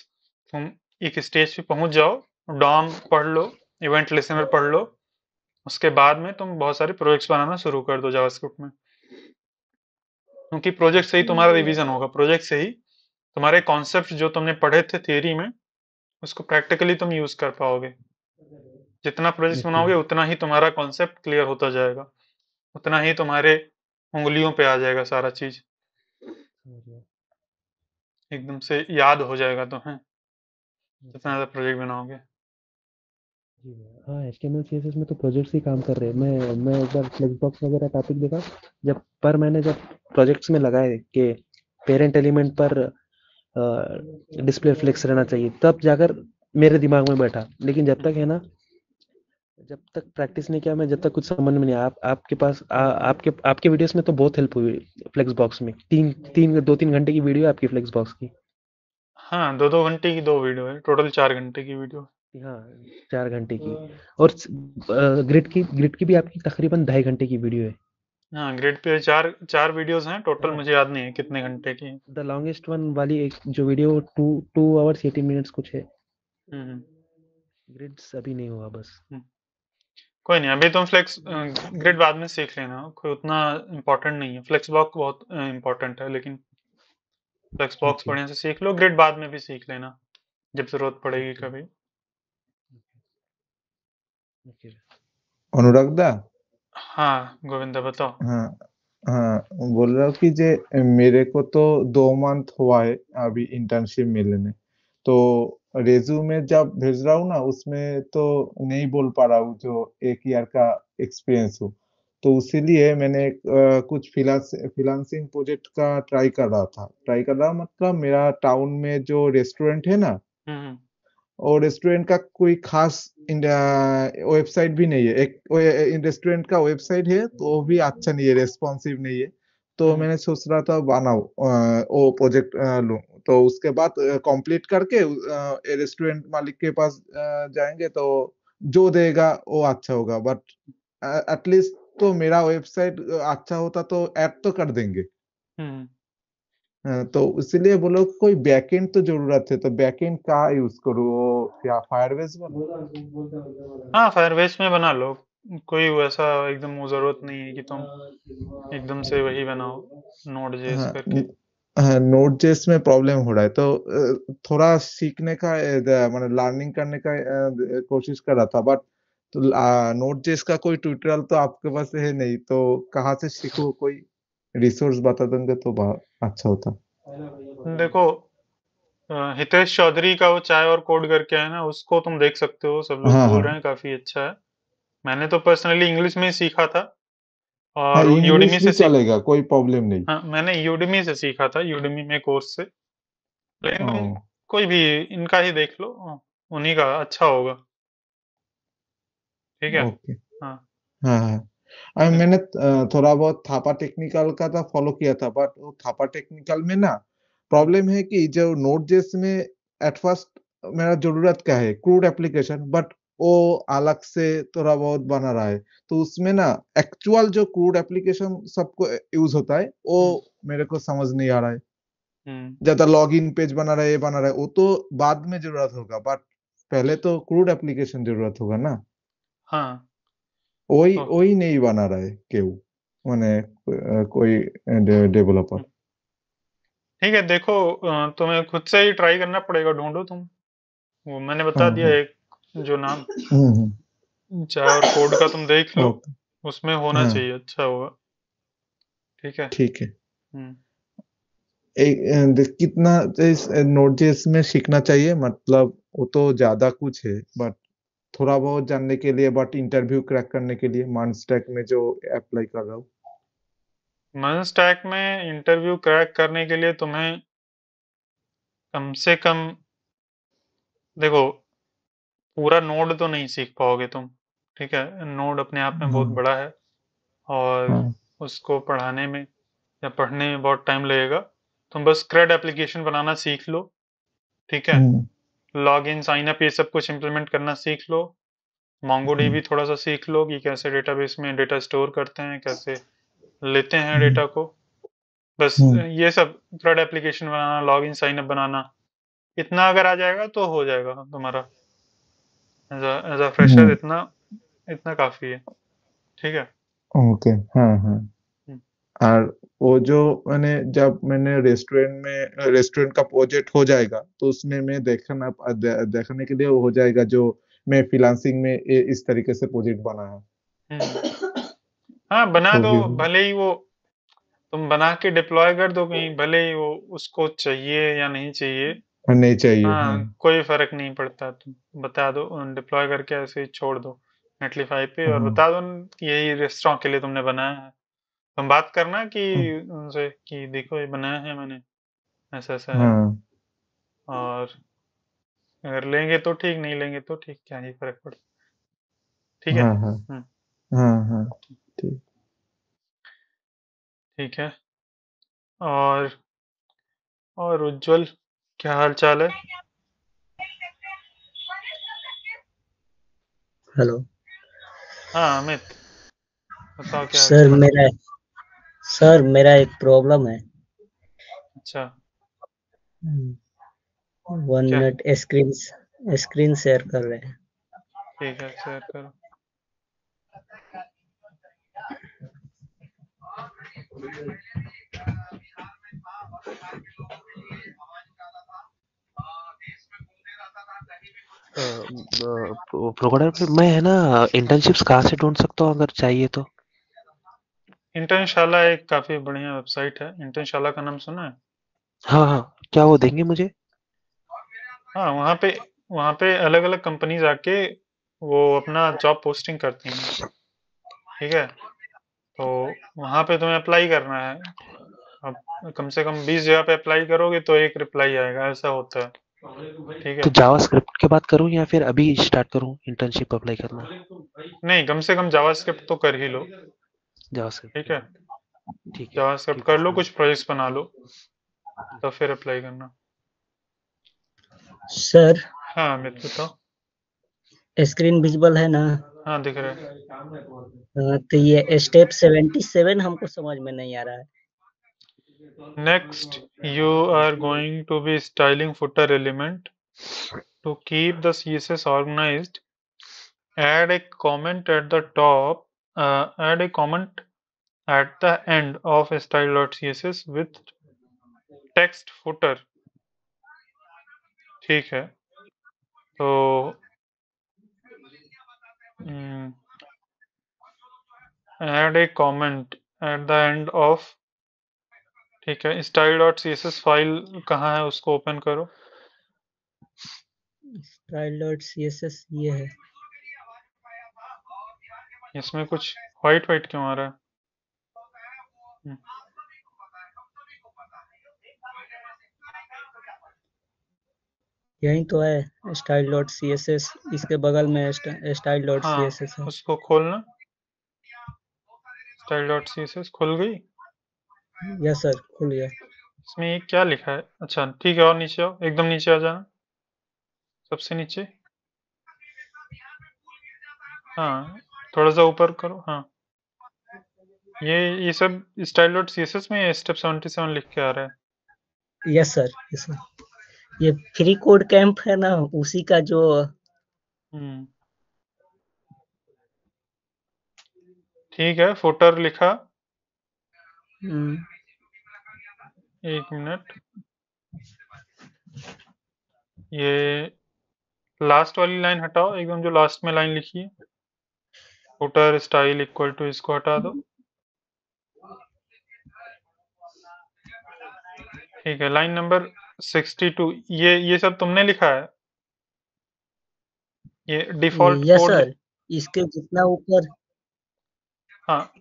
तुम एक स्टेज पे पहुंच जाओ, डॉम पढ़ लो, इवेंट लिसनर पढ़ लो, उसके बाद में तुम बहुत सारे प्रोजेक्ट्स बनाना शुरू कर दो जावास्क्रिप्ट में। क्योंकि प्रोजेक्ट से ही तुम्हारा रिवीजन होगा, प्रोजेक्ट से ही तुम्हारे कॉन्सेप्ट जो तुमने पढ़े थे थियरी में उसको प्रैक्टिकली तुम यूज कर पाओगे। जितना प्रोजेक्ट ओके। बनाओगे उतना ही तुम्हारा कॉन्सेप्ट क्लियर होता जाएगा, उतना ही तुम्हारे उंगलियों पे आ जाएगा सारा चीज, समझ गया। एकदम से याद हो जाएगा तुम्हें जितना ओके। ज्यादा प्रोजेक्ट बनाओगे। जी भैया, हाँ HTML CSS में तो प्रोजेक्ट्स ही काम कर रहे हैं। मैं एक बार फ्लेक्सबॉक्स वगैरह टॉपिक देखा, मैंने जब प्रोजेक्ट्स में लगाए कि पेरेंट एलिमेंट पर डिस्प्ले फ्लेक्स रहना चाहिए, तब जाकर मेरे दिमाग में बैठा। लेकिन जब तक है ना, जब तक प्रैक्टिस नहीं किया मैं, जब तक कुछ समझ में नहीं आया। आपके पास आपके आपके वीडियोस में तो बहुत हेल्प हुई फ्लेक्स बॉक्स में। 2-3 घंटे की वीडियो है आपकी फ्लेक्स बॉक्स की। हाँ, 2-2 घंटे की 2 वीडियो है, टोटल 4 घंटे की वीडियो। हाँ, 4 घंटे की। और ग्रिड की भी आपकी तकरीबन 2.5 घंटे की वीडियो है। हाँ, ग्रेड पे चार चार वीडियोस हैं है टोटल, ना? मुझे याद नहीं है कितने घंटे की है। द लॉन्गेस्ट वन वाली एक जो वीडियो 2 2 आवर्स 18 मिनट्स कुछ है। हम्म। ग्रिड्स अभी नहीं हुआ बस। हम्म। कोई नहीं, अभी तुम फ्लेक्स ग्रिड बाद में सीख लेना, कोई उतना इम्पोर्टेंट नहीं है। फ्लेक्स ब्लॉक बहुत इम्पोर्टेंट है, लेकिन फ्लेक्स बॉक्स ओके। बढ़िया से सीख लो, ग्रिड बाद में भी सीख लेना जब जरूरत पड़ेगी ओके। कभी। ओके। अनुराग दा। हाँ गोविंदा बताओ। हाँ हाँ, बोल रहा हूँ कि जे मेरे को तो 2 मंथ हुआ है अभी इंटर्नशिप मिलने, तो रेज्यूमे जब भेज रहा हूँ ना उसमें तो नहीं बोल पा रहा हूँ जो 1 ईयर का एक्सपीरियंस हो, तो इसीलिए मैंने कुछ फ्रीलांसिंग प्रोजेक्ट का ट्राई कर रहा मतलब मेरा टाउन में जो रेस्टोरेंट है ना, हम्म और रेस्टोरेंट का कोई खास वेबसाइट भी नहीं है। एक रेस्टोरेंट का वेबसाइट है तो वो भी अच्छा नहीं है, रेस्पॉन्सिव नहीं है, तो मैंने सोच रहा था बनाओ वो प्रोजेक्ट लूं, तो उसके बाद कंप्लीट करके रेस्टोरेंट मालिक के पास जाएंगे तो जो देगा वो अच्छा होगा, बट एटलीस्ट तो मेरा वेबसाइट अच्छा होता तो ऐड तो कर देंगे। हम्म तो इसलिए बोलो कोई बैकएंड तो जरूरत है, तो बैकएंड का यूज करूँ या फायरबेस बनो? हाँ फायरबेस में बना लो। कोई वैसा एकदम वो जरूरत नहीं है कि तुम एकदम से वही बनाओ नोड जेएस हाँ करके। हाँ, नोड जेएस में प्रॉब्लम हो रहा है, तो थोड़ा सीखने का मतलब लर्निंग करने का कोशिश कर रहा था, बट तो नोड जेएस का कोई ट्यूटोरियल तो आपके पास है नहीं, तो कहाँ से सीखूं? कोई रिसोर्स बता देंगे तो बहुत अच्छा होता। देखो हितेश चौधरी का वो चाय और कोड करके है ना, उसको तुम देख सकते हो, सब लोग हाँ बोल हाँ रहे हैं काफी अच्छा है। मैंने तो पर्सनली इंग्लिश में ही सीखा था हाँ, और यूडमी इंग्लिश भी से सीख चलेगा, कोई प्रॉब्लम नहीं। हाँ मैंने यूडमी से सीखा था, यूडमी में कोर्स से। लेकिन ओ, तुम कोई भी इनका ही देख लो, उन्हीं का अच्छा होगा। ठीक है। ओके। हाँ हाँ हाँ, मैंने थोड़ा बहुत थापा टेक्निकल का था फॉलो किया था, बट वो थापा टेक्निकल में ना हम्म, प्रॉब्लम है कि जो नोड जेएस में एट फर्स्ट मेरा जरूरत क्या है क्रूड एप्लीकेशन, बट वो अलग से थोड़ा बहुत बना रहा है, तो उसमें ना एक्चुअल जो क्रूड एप्लीकेशन सबको यूज होता है वो हम्म, मेरे को समझ नहीं आ रहा है। हम्म, ज्यादा लॉगिन पेज बना रहा है, ये बना रहा है, वो तो बाद में जरूरत होगा, बट पहले तो क्रूड एप्लीकेशन जरूरत होगा ना, हाँ वही तो वही नहीं बना रहा है केहू, माने कोई डेवलपर। हम्म, ठीक है। देखो तुम्हें खुद से ही ट्राई करना पड़ेगा, ढूंढो तुम। वो मैंने बता दिया हम्म एक जो नाम हम्म, चाय और कोड का, तुम देख लो, ओके। उसमें होना हाँ चाहिए, अच्छा होगा। ठीक है। ठीक है। हम्म एक कितना इस नोड जेएस में सीखना चाहिए, मतलब वो तो ज्यादा कुछ है, बट थोड़ा बहुत जानने के लिए, बट इंटरव्यू क्रैक करने के लिए मान स्टैक में जो अप्लाई कर रहा हूँ। मन स्टैक में इंटरव्यू क्रैक करने के लिए तुम्हें कम से कम, देखो पूरा नोड तो नहीं सीख पाओगे तुम। ठीक है, नोड अपने आप में बहुत हाँ बड़ा है और हाँ उसको पढ़ाने में या पढ़ने में बहुत टाइम लगेगा। तुम बस CRUD एप्लीकेशन बनाना सीख लो। ठीक है, हम्म लॉग इन साइन अप ये सब कुछ इंप्लीमेंट करना सीख लो। हम्म MongoDB थोड़ा सा सीख लो कि कैसे डेटाबेस में डेटा स्टोर करते हैं, कैसे लेते हैं हम्म डेटा को। बस हम्म ये सब CRUD एप्लीकेशन बनाना, लॉग इन साइन अप बनाना, इतना अगर आ जाएगा तो हो जाएगा तुम्हारा। एज अ फ्रेशर हम्म, इतना इतना काफी है। ठीक है। ओके। हाँ हाँ, हम्म, और वो जो जब मैंने रेस्टोरेंट का प्रोजेक्ट हो जाएगा तो उसमें मैं देखने के लिए हो जाएगा जो मैं फ्रीलांसिंग में इस तरीके से प्रोजेक्ट बना है, हम्म। हाँ बना तो दो, भी भले ही वो तुम बना के डिप्लॉय कर दो कहीं, भले ही वो उसको चाहिए या नहीं चाहिए। नहीं चाहिए। हाँ हाँ कोई फर्क नहीं पड़ता, तुम बता दो, डिप्लॉय करके ऐसे ही छोड़ दो नेटलीफाई पे और हाँ बता दो कि यही रेस्टोरेंट के लिए तुमने बनाया है। तुम बात करना कि हाँ उनसे कि देखो ये बनाया है मैंने, ऐसा ऐसा है। हाँ और अगर लेंगे तो ठीक, नहीं लेंगे तो ठीक, क्या ही फर्क पड़ता। ठीक है। हाँ हाँ हम्म हाँ हाँ, ठीक। ठीक है। और और उज्जवल, क्या हाल चाल है? हेलो हाँ अमित, बताओ क्या हाल सर। चाल है? मेरा एक प्रॉब्लम है। अच्छा, 1 क्या? मिनट, स्क्रीन शेयर कर रहे हैं। ठीक है, शेयर करो। प्रोग्राम पे मैं है ना इंटर्नशिप्स कहाँ से ढूंढ सकता हूँ अगर चाहिए तो? इंटर्नशाला एक काफी बढ़िया वेबसाइट है। इंटर्नशाला का नाम सुना है? हाँ हाँ, क्या वो देंगे मुझे? हाँ, वहाँ पे अलग अलग कंपनीज आके वो अपना जॉब पोस्टिंग करती हैं। ठीक है, तो वहाँ पे तुम्हें अप्लाई करना है। अब कम से कम 20 जगह पे अप्लाई करोगे तो एक रिप्लाई आएगा, ऐसा होता है। ठीक तो है, जावास्क्रिप्ट के बात करूँ या फिर अभी स्टार्ट करूँ इंटर्नशिप अप्लाई करना? नहीं कम से कम जावास्क्रिप्ट तो कर ही लो। जावास्क्रिप्ट ठीक है, ठीक है, जावास्क्रिप्ट ठीक है कर लो, समझ कुछ प्रोजेक्ट्स बना लो, तो फिर अप्लाई करना। सर हाँ अमित बताओ। स्क्रीन विजिबल है ना? हाँ दिख रहा है। तो ये स्टेप 77 हमको समझ में नहीं आ रहा है। Next, you are going to be styling footer element. To keep the CSS organized, add a comment at the top, add a comment at the end of style.css with text footer. ठीक है, तो add a comment at the end of, ठीक है, style.css file कहाँ है, उसको open करो। style.css ये है। इसमें कुछ व्हाइट व्हाइट क्यों आ रहा है? हम्म, यही तो है style.css, इसके बगल में हाँ style.css है। उसको खोलना। style.css खुल गई। यस सर, खुल गया। इसमें ये क्या लिखा है? अच्छा ठीक है, और नीचे आओ, एकदम नीचे आ जाना, सबसे नीचे। हाँ थोड़ा सा ऊपर करो। हाँ ये सब style dot C S S में स्टेप 77 लिख के आ रहा है। Yes sir, yes sir. ये फ्री कोड कैंप है ना, उसी का जो हम्म, ठीक है, फुटर लिखा। हम्म, एक मिनट, ये लास्ट वाली लाइन हटाओ, एकदम जो लास्ट में लाइन लिखी है, फुटर स्टाइल इक्वल टू, इसको हटा दो। ठीक है, लाइन नंबर 62, ये सब तुमने लिखा है? ये डिफॉल्ट यस कोड सर। इसके जितना ऊपर हाँ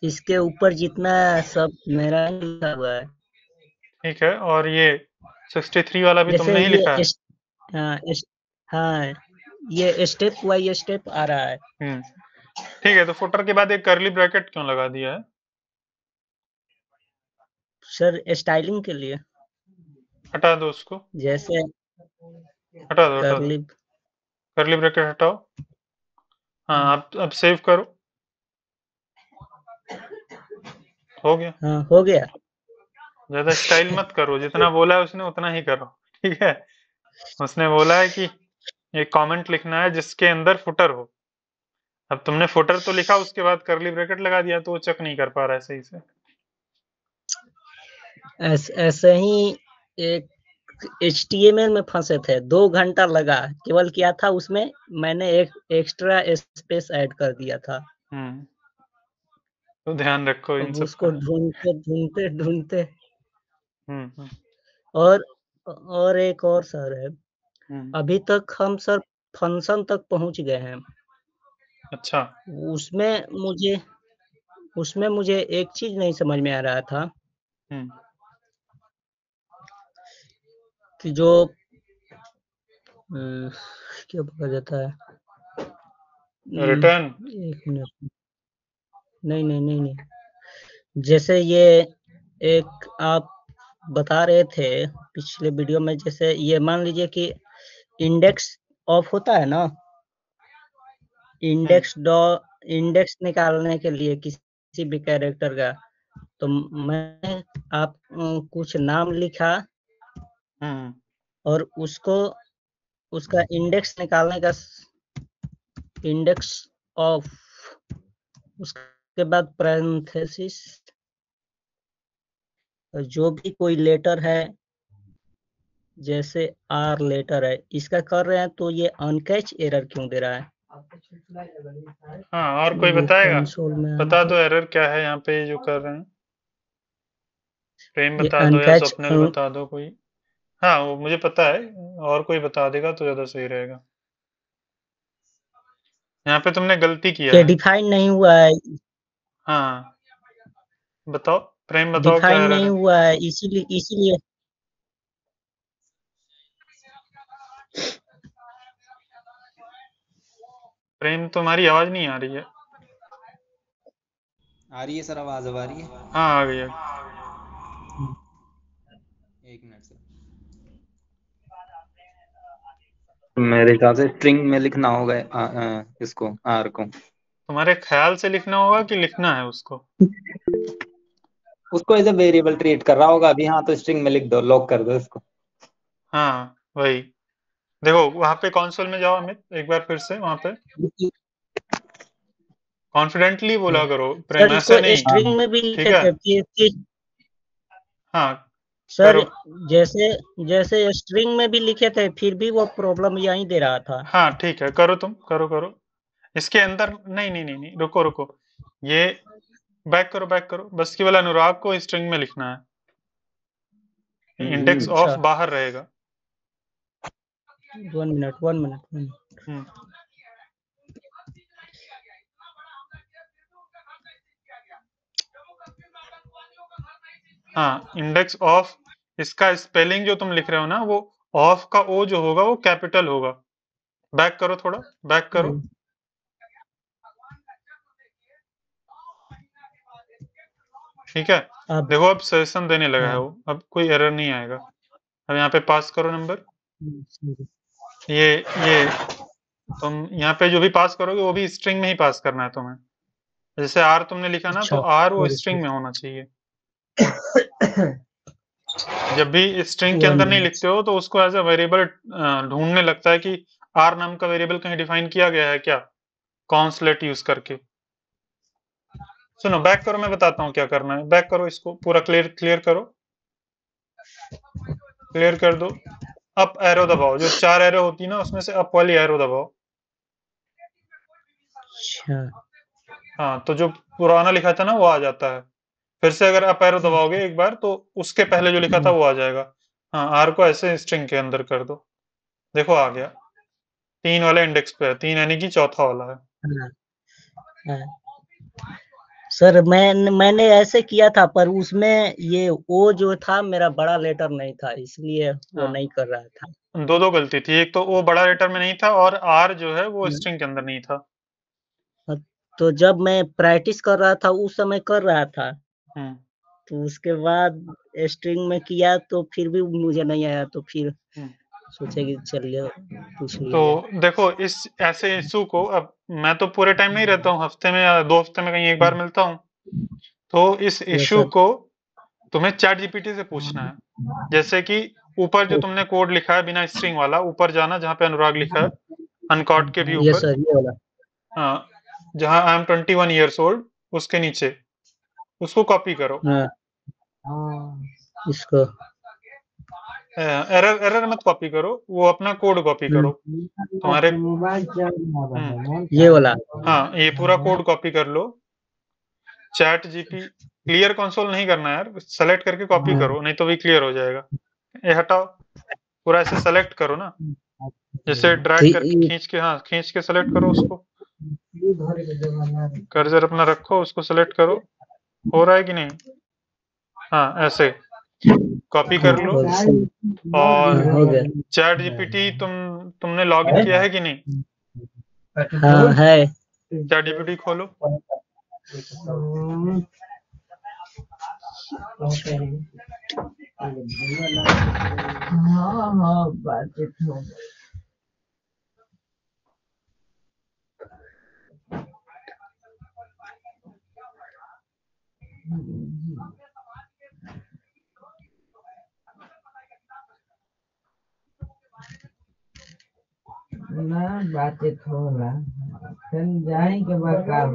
इसके ऊपर जितना सब मेरा ही लिखा हुआ है। ठीक है, और ये 63 वाला भी जैसे तुमने ही ये लिखा है? हाँ, हाँ, ये स्टेप बाय स्टेप आ रहा है। ठीक है, तो फुटर के बाद एक करली ब्रैकेट क्यों लगा दिया है? सर स्टाइलिंग के लिए, हटा दो उसको, जैसे हटा दो हटा दो, करली। करली ब्रैकेट हटाओ। हाँ अब सेव करो। हो गया। हाँ, हो गया। ज्यादा स्टाइल मत करो, जितना बोला है उसने उतना ही करो। ठीक है, उसने बोला है कि एक कमेंट लिखना है जिसके अंदर फुटर हो। अब तुमने फुटर तो लिखा, उसके बाद करली ब्रैकेट लगा दिया, तो वो चेक नहीं कर पा रहा है सही से। ऐसे ही एक HTML में फंसे थे, 2 घंटा लगा, केवल क्या था उसमें मैंने एक एक्स्ट्रा स्पेस ऐड कर दिया था। तो ध्यान रखो इन अब सब का। उसको ढूंढते हम्म और एक और सर है, हम्म, अभी तक हम सर फंक्शन तक पहुंच गए हैं। अच्छा। उसमें मुझे उसमें मुझे एक चीज नहीं समझ में आ रहा था हम्म कि जो क्या बोला जाता है, रिटर्न। एक मिनट, नहीं, जैसे ये एक आप बता रहे थे पिछले वीडियो में, जैसे ये मान लीजिए कि इंडेक्स ऑफ होता है ना, हम्म इंडेक्स निकालने के लिए किसी भी कैरेक्टर का, तो मैं आप कुछ नाम लिखा हम्म और उसको उसका इंडेक्स निकालने का इंडेक्स ऑफ, उसके बाद पैरेंथेसिस, जो भी कोई लेटर है जैसे आर लेटर है, इसका कर रहे हैं तो ये अनकैच एरर क्यों दे रहा है? हाँ, और कोई ये बताएगा? कंसोल में बता दो एरर क्या है यहाँ पे जो कर रहे हैं। प्रेम ये बता दो या अनकैच स्वप्निल बता दो कोई। हाँ, वो मुझे पता है, और कोई बता देगा तो ज्यादा सही रहेगा। यहाँ पे तुमने गलती किया ये है। डिफाइन नहीं हुआ है, हाँ, बताओ प्रेम, बताओ क्या डिफाइन एरर नहीं है। हुआ है, इसीलिए इसीलिए प्रेम, तुम्हारी आवाज नहीं आ रही है। आ रही है सर, आवाज अब आ रही है? हाँ, आ गई है। एक मिनट सर। मेरे ख्याल से स्ट्रिंग में लिखना होगा इसको, आर को। तुम्हारे ख्याल से लिखना होगा कि लिखना है उसको? उसको एज ए वेरिएबल ट्रीट कर रहा होगा अभी। हाँ, तो स्ट्रिंग में लिख दो, लॉक कर दो इसको। हाँ, वही। देखो वहां पे कंसोल में जाओ अमित, एक बार फिर से वहां पे कॉन्फिडेंटली बोला करो प्रेम, सर ऐसे इसको नहीं। स्ट्रिंग में भी ठीक लिखे है। थे हाँ, सर, करो। जैसे जैसे स्ट्रिंग में भी लिखे थे, फिर भी वो प्रॉब्लम यही दे रहा था। हाँ ठीक है, करो तुम, करो करो। इसके अंदर नहीं नहीं नहीं नहीं, रुको रुको, ये बैक करो, बैक करो, बस केवल अनुराग को स्ट्रिंग में लिखना है। इंडेक्स अच्छा, ऑफ बाहर रहेगा। 1 मिनट 1 मिनट। हम्म, हाँ, इंडेक्स ऑफ, इसका स्पेलिंग जो तुम लिख रहे हो ना, वो ऑफ का ओ जो होगा वो कैपिटल होगा। बैक करो, थोड़ा बैक करो। ठीक है, अब देखो अब सजेशन देने लगा है वो, अब कोई एरर नहीं आएगा। अब यहाँ पे पास करो नंबर। ये तुम यहाँ पे जो भी पास करोगे वो भी स्ट्रिंग में ही पास करना है तुम्हें। जैसे आर तुमने लिखा ना, तो अच्छा, आर वो स्ट्रिंग में होना चाहिए। जब भी स्ट्रिंग के 1 अंदर नहीं मिनट। लिखते हो तो उसको एज अ वेरिएबल ढूंढने लगता है कि आर नाम का वेरिएबल कहीं डिफाइन किया गया है क्या, कॉन्सलेट यूज करके। सुनो, बैक करो, मैं बताता हूँ क्या करना है। बैक करो, इसको पूरा क्लियर क्लियर करो, क्लियर कर दो। अप एरो दबाओ, जो 4 एरो होती है ना उसमें से अप वाली एरो दबाओ। अच्छा, हाँ, तो जो पुराना लिखा था ना वो आ जाता है। फिर से अगर अप एरो दबाओगे एक बार तो उसके पहले जो लिखा था वो आ जाएगा। हाँ, आर को ऐसे स्ट्रिंग के अंदर कर दो, देखो आ गया। 3 वाले इंडेक्स पे है, 3 यानी कि चौथा वाला है। हाँ। सर मैंने ऐसे किया था, पर उसमें ये ओ जो था मेरा बड़ा लेटर नहीं था, इसलिए वो हाँ, नहीं कर रहा था। दो गलती थी, एक तो वो बड़ा लेटर में नहीं था और आर जो है वो स्ट्रिंग के अंदर नहीं था। तो जब मैं प्रैक्टिस कर रहा था उस समय कर रहा था, हम्म, तो उसके बाद स्ट्रिंग में किया तो फिर भी मुझे नहीं आया, तो फिर हम्म। सोचे कि चलिए पूछ तो लीजिए। देखो इस ऐसे इशू को, अब मैं तो पूरे टाइम नहीं रहता हूँ, हफ्ते में या 2 हफ्ते में कहीं एक बार मिलता हूँ। तो इस यस इशू सर। को तुम्हें चैट जीपीटी से पूछना है। जैसे कि ऊपर जो तुमने कोड लिखा है बिना स्ट्रिंग वाला, ऊपर जाना जहाँ पे अनुराग लिखा है, अनकॉट के भी यस ऊपर। सर, ये वाला। हाँ, जहाँ आई एम 21 ईयर्स ओल्ड, उसके नीचे उसको कॉपी करो। हाँ, इसको एरर एरर मत कॉपी करो, वो अपना कोड कॉपी करो तुम्हारे। ये वाला। हाँ, ये पूरा कोड कॉपी कर लो। चैट जीपी क्लियर कंसोल नहीं करना यार, सेलेक्ट करके कॉपी करो, नहीं तो भी क्लियर हो जाएगा। ये हटाओ, पूरा ऐसे सेलेक्ट करो ना, जैसे ड्रैग करके खींच के, हाँ खींच के सेलेक्ट करो उसको। कर्सर अपना रखो, उसको सेलेक्ट करो। हो रहा है कि नहीं? हाँ, ऐसे कॉपी कर लो। और हो गया। चैट जीपीटी तुमने लॉगिन किया है कि नहीं? हाँ है। चैट जीपीटी खोलो। ना बातचीत होला, फिर जाएंगे बकार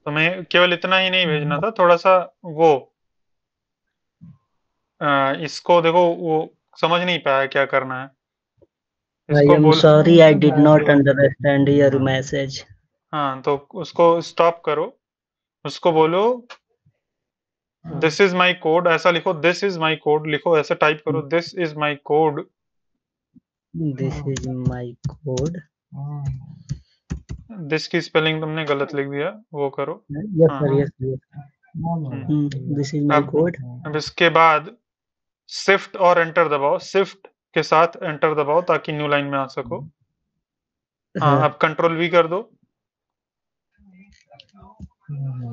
तुम्हें केवल इतना ही नहीं भेजना था, थोड़ा सा वो इसको देखो, वो समझ नहीं पाया क्या करना है, I इसको am बोल sorry, I did not understand your message. हाँ, तो उसको स्टॉप करो, उसको बोलो दिस इज माई कोड, ऐसा लिखो, दिस इज माई कोड लिखो, ऐसा टाइप करो, this is my code. This is my code. This की स्पेलिंग तुमने गलत लिख दिया, वो करो। Yes, हाँ sir. Yes, yes. This is my अब code. अब इसके बाद शिफ्ट और एंटर दबाओ, शिफ्ट के साथ एंटर दबाओ ताकि न्यू लाइन में आ सको। हाँ, अब कंट्रोल वी कर दो।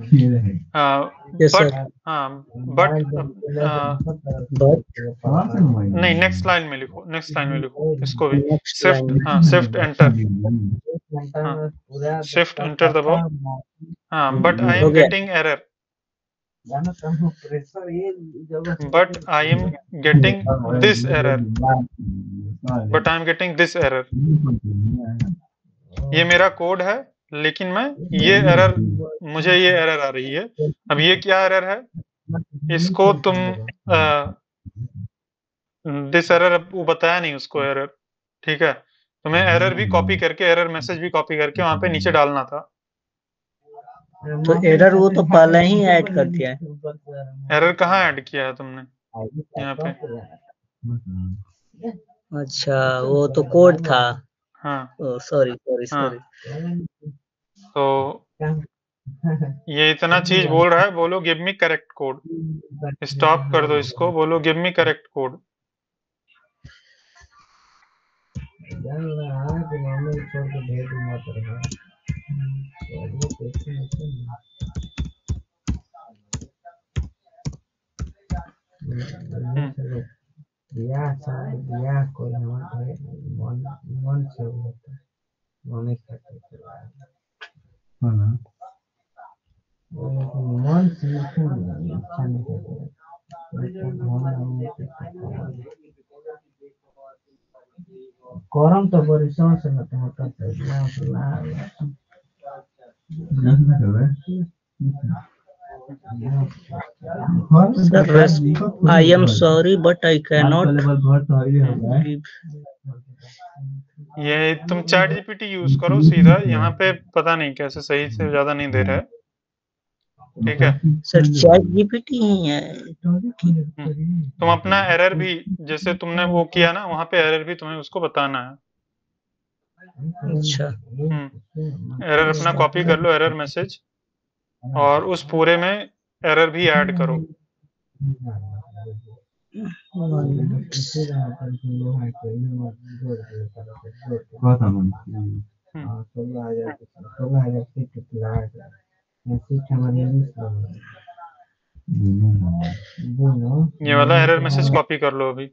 Yes, but sir. हाँ बट But नहीं, नेक्स्ट लाइन में लिखो, नेक्स्ट लाइन में लिखो इसको भी, next शिफ्ट, line. हाँ शिफ्ट एंटर, हाँ शिफ्ट एंटर दबाओ। हाँ बट आई एम हो गया। Getting error, but I am getting this error, but I am getting this error. ये मेरा कोड है, लेकिन मैं ये एरर, मुझे ये एरर आ रही है। अब ये क्या एरर है, इसको तुम दिस एरर, अब वो बताया नहीं उसको एरर, ठीक है। तुम्हें एरर भी कॉपी करके, एरर मैसेज भी कॉपी करके वहां पे नीचे डालना था। तो एरर वो तो पहले ही ऐड कर दिया है। एरर कहाँ ऐड किया है तुमने यहाँ पे? अच्छा, वो तो कोड था। हाँ सॉरी सॉरी हाँ, सॉरी। तो ये इतना चीज बोल रहा है, बोलो give me correct code, stop कर दो इसको, बोलो give me correct code. Koram to परिश्रम से मत होता है Sir, I am sorry, but I cannot give. ये तुम चैट जीपीटी यूज करो सीधा, यहाँ पे पता नहीं कैसे सही से ज्यादा नहीं दे रहा है, ठीक है। सर चैट जीपीटी ही है। तुम अपना एरर भी, जैसे तुमने वो किया ना, वहां पे एरर भी तुम्हें उसको बताना है। अच्छा, एरर अपना कॉपी कर लो, एरर मैसेज, और उस पूरे में एरर भी ऐड करो। ये वाला एरर मैसेज कॉपी कर लो अभी।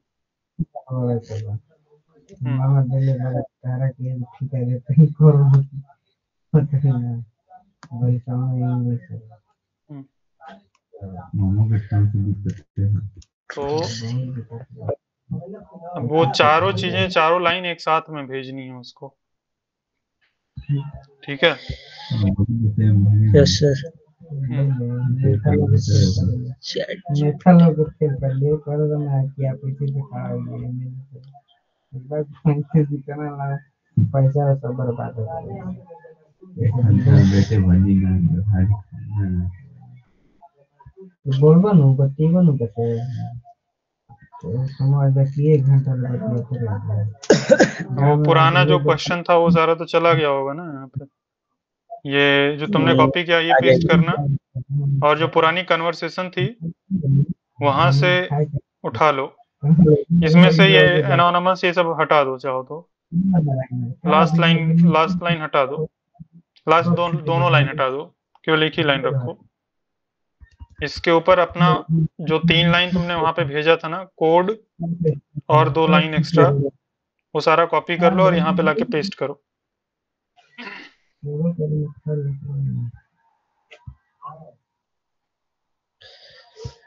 तो अब वो चारों चीजें, चारों लाइन एक साथ में भेजनी है उसको, ठीक है। Yes sir. पैसा सब बर्बाद हो बोलबो नु बतीबो नु कते समझ देखिए 1 घंटा वो पुराना जो क्वेश्चन था वो सारा तो चला गया होगा ना यहाँ पे। ये जो तुमने कॉपी किया ये पेस्ट करना, और जो पुरानी कन्वर्सेशन थी वहां से उठा लो, इसमें से ये एनोनिमस ये सब हटा दो चाहो तो। लास्ट लाइन हटा दो, लास्ट दोनों लाइन हटा दो, केवल एक ही लाइन रखो। इसके ऊपर अपना जो 3 लाइन तुमने वहां पे भेजा था ना, कोड और 2 लाइन एक्स्ट्रा, वो सारा कॉपी कर लो और यहाँ पे लाके पेस्ट करो।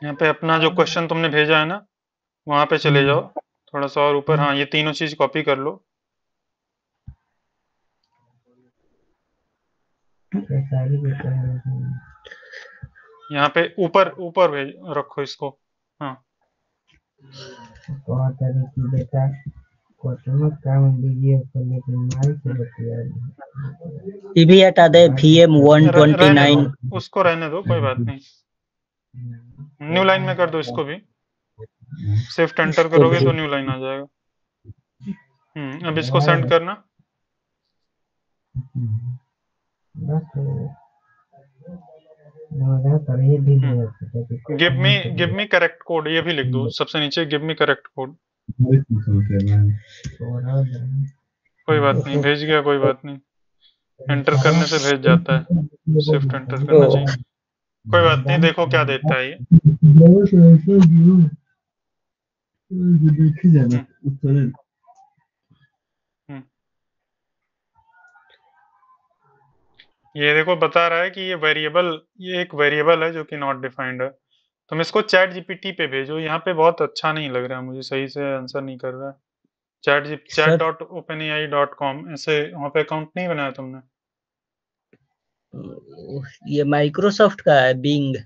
यहाँ पे अपना जो क्वेश्चन तुमने भेजा है ना, वहां पे चले जाओ थोड़ा सा और ऊपर। हाँ, ये तीनों चीज कॉपी कर लो। ये सारी बेटा है यहाँ पे ऊपर ऊपर भेज रखो इसको। हाँ बहुत सारी की बेटा कोटमत काम दीजिए को लेकिन मारी से बतिया ये भी हटा दे VM रहने 129। दो, उसको रहने दो, कोई बात नहीं। न्यू लाइन में कर दो इसको भी, शिफ्ट एंटर इसको करोगे भी तो न्यू लाइन आ जाएगा। अब इसको सेंड करना। बस नवादा कर ये भी गिव मी करेक्ट कोड, ये भी लिख दो सबसे नीचे, गिव मी करेक्ट कोड। कोई बात नहीं, भेज गया, कोई बात नहीं, एंटर करने से भेज जाता है, शिफ्ट एंटर करना चाहिए। कोई बात नहीं, देखो क्या देता है ये। हम्म, ये देखो बता रहा है कि ये एक वेरिएबल है जो कि नॉट डिफाइंड है। तुम इसको चैट जीपीटी पे भेजो। यहाँ पे बहुत अच्छा नहीं लग रहा है मुझे, सही से आंसर नहीं कर रहा है। Chat sir dot open A I dot com, ऐसे वहाँ पे अकाउंट नहीं बनाया तुमने? ये माइक्रोसॉफ्ट का है, बिंग।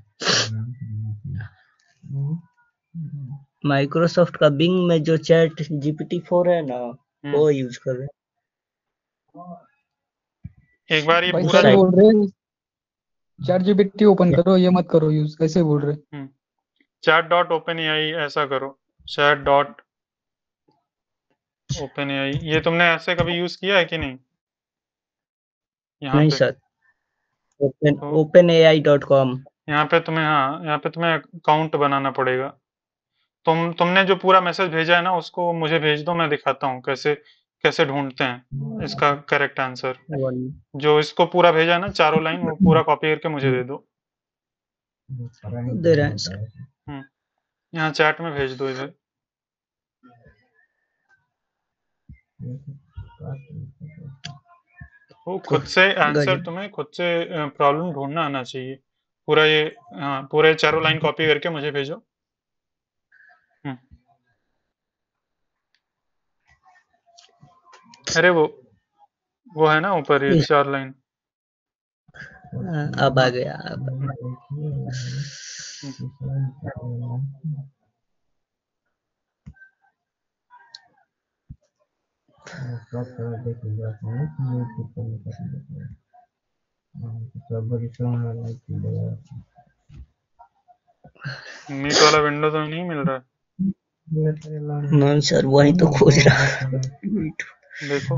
माइक्रोसॉफ्ट का बिंग में जो चैट GPT-4 है ना, वो यूज कर रहे एक बार ये भाई पूरा सर हैं। बोल रहे हैं चैट जीपीटी ओपन करो, ये मत करो यूज, कैसे बोल रहे? चैट डॉट ओपन ए आई ऐसा करो, चैट डॉट ओपन ए आई। ये तुमने ऐसे कभी यूज किया है कि नहीं? यहाँ नहीं पे सर, तो openai.com। यहाँ पे तुम्हें, हाँ यहाँ पे तुम्हें अकाउंट बनाना पड़ेगा। तुमने जो पूरा मैसेज भेजा है ना, उसको मुझे भेज दो, मैं दिखाता हूँ कैसे कैसे ढूंढते हैं इसका करेक्ट आंसर। जो इसको पूरा भेजा है ना, चारों लाइन, वो पूरा कॉपी करके मुझे दे दो। दे रहे हैं सर। यहाँ चैट में भेज दो इधर। वो खुद से आंसर, तुम्हें खुद से प्रॉब्लम ढूंढना आना चाहिए। पूरा ये, हाँ पूरे चारों लाइन कॉपी करके मुझे भेजो। अरे वो है ना ऊपर ये 4 लाइन। अब आ गया। मीट वाला विंडो तो नहीं मिल रहा है। नहीं सर, वही तो खोज रहा है। देखो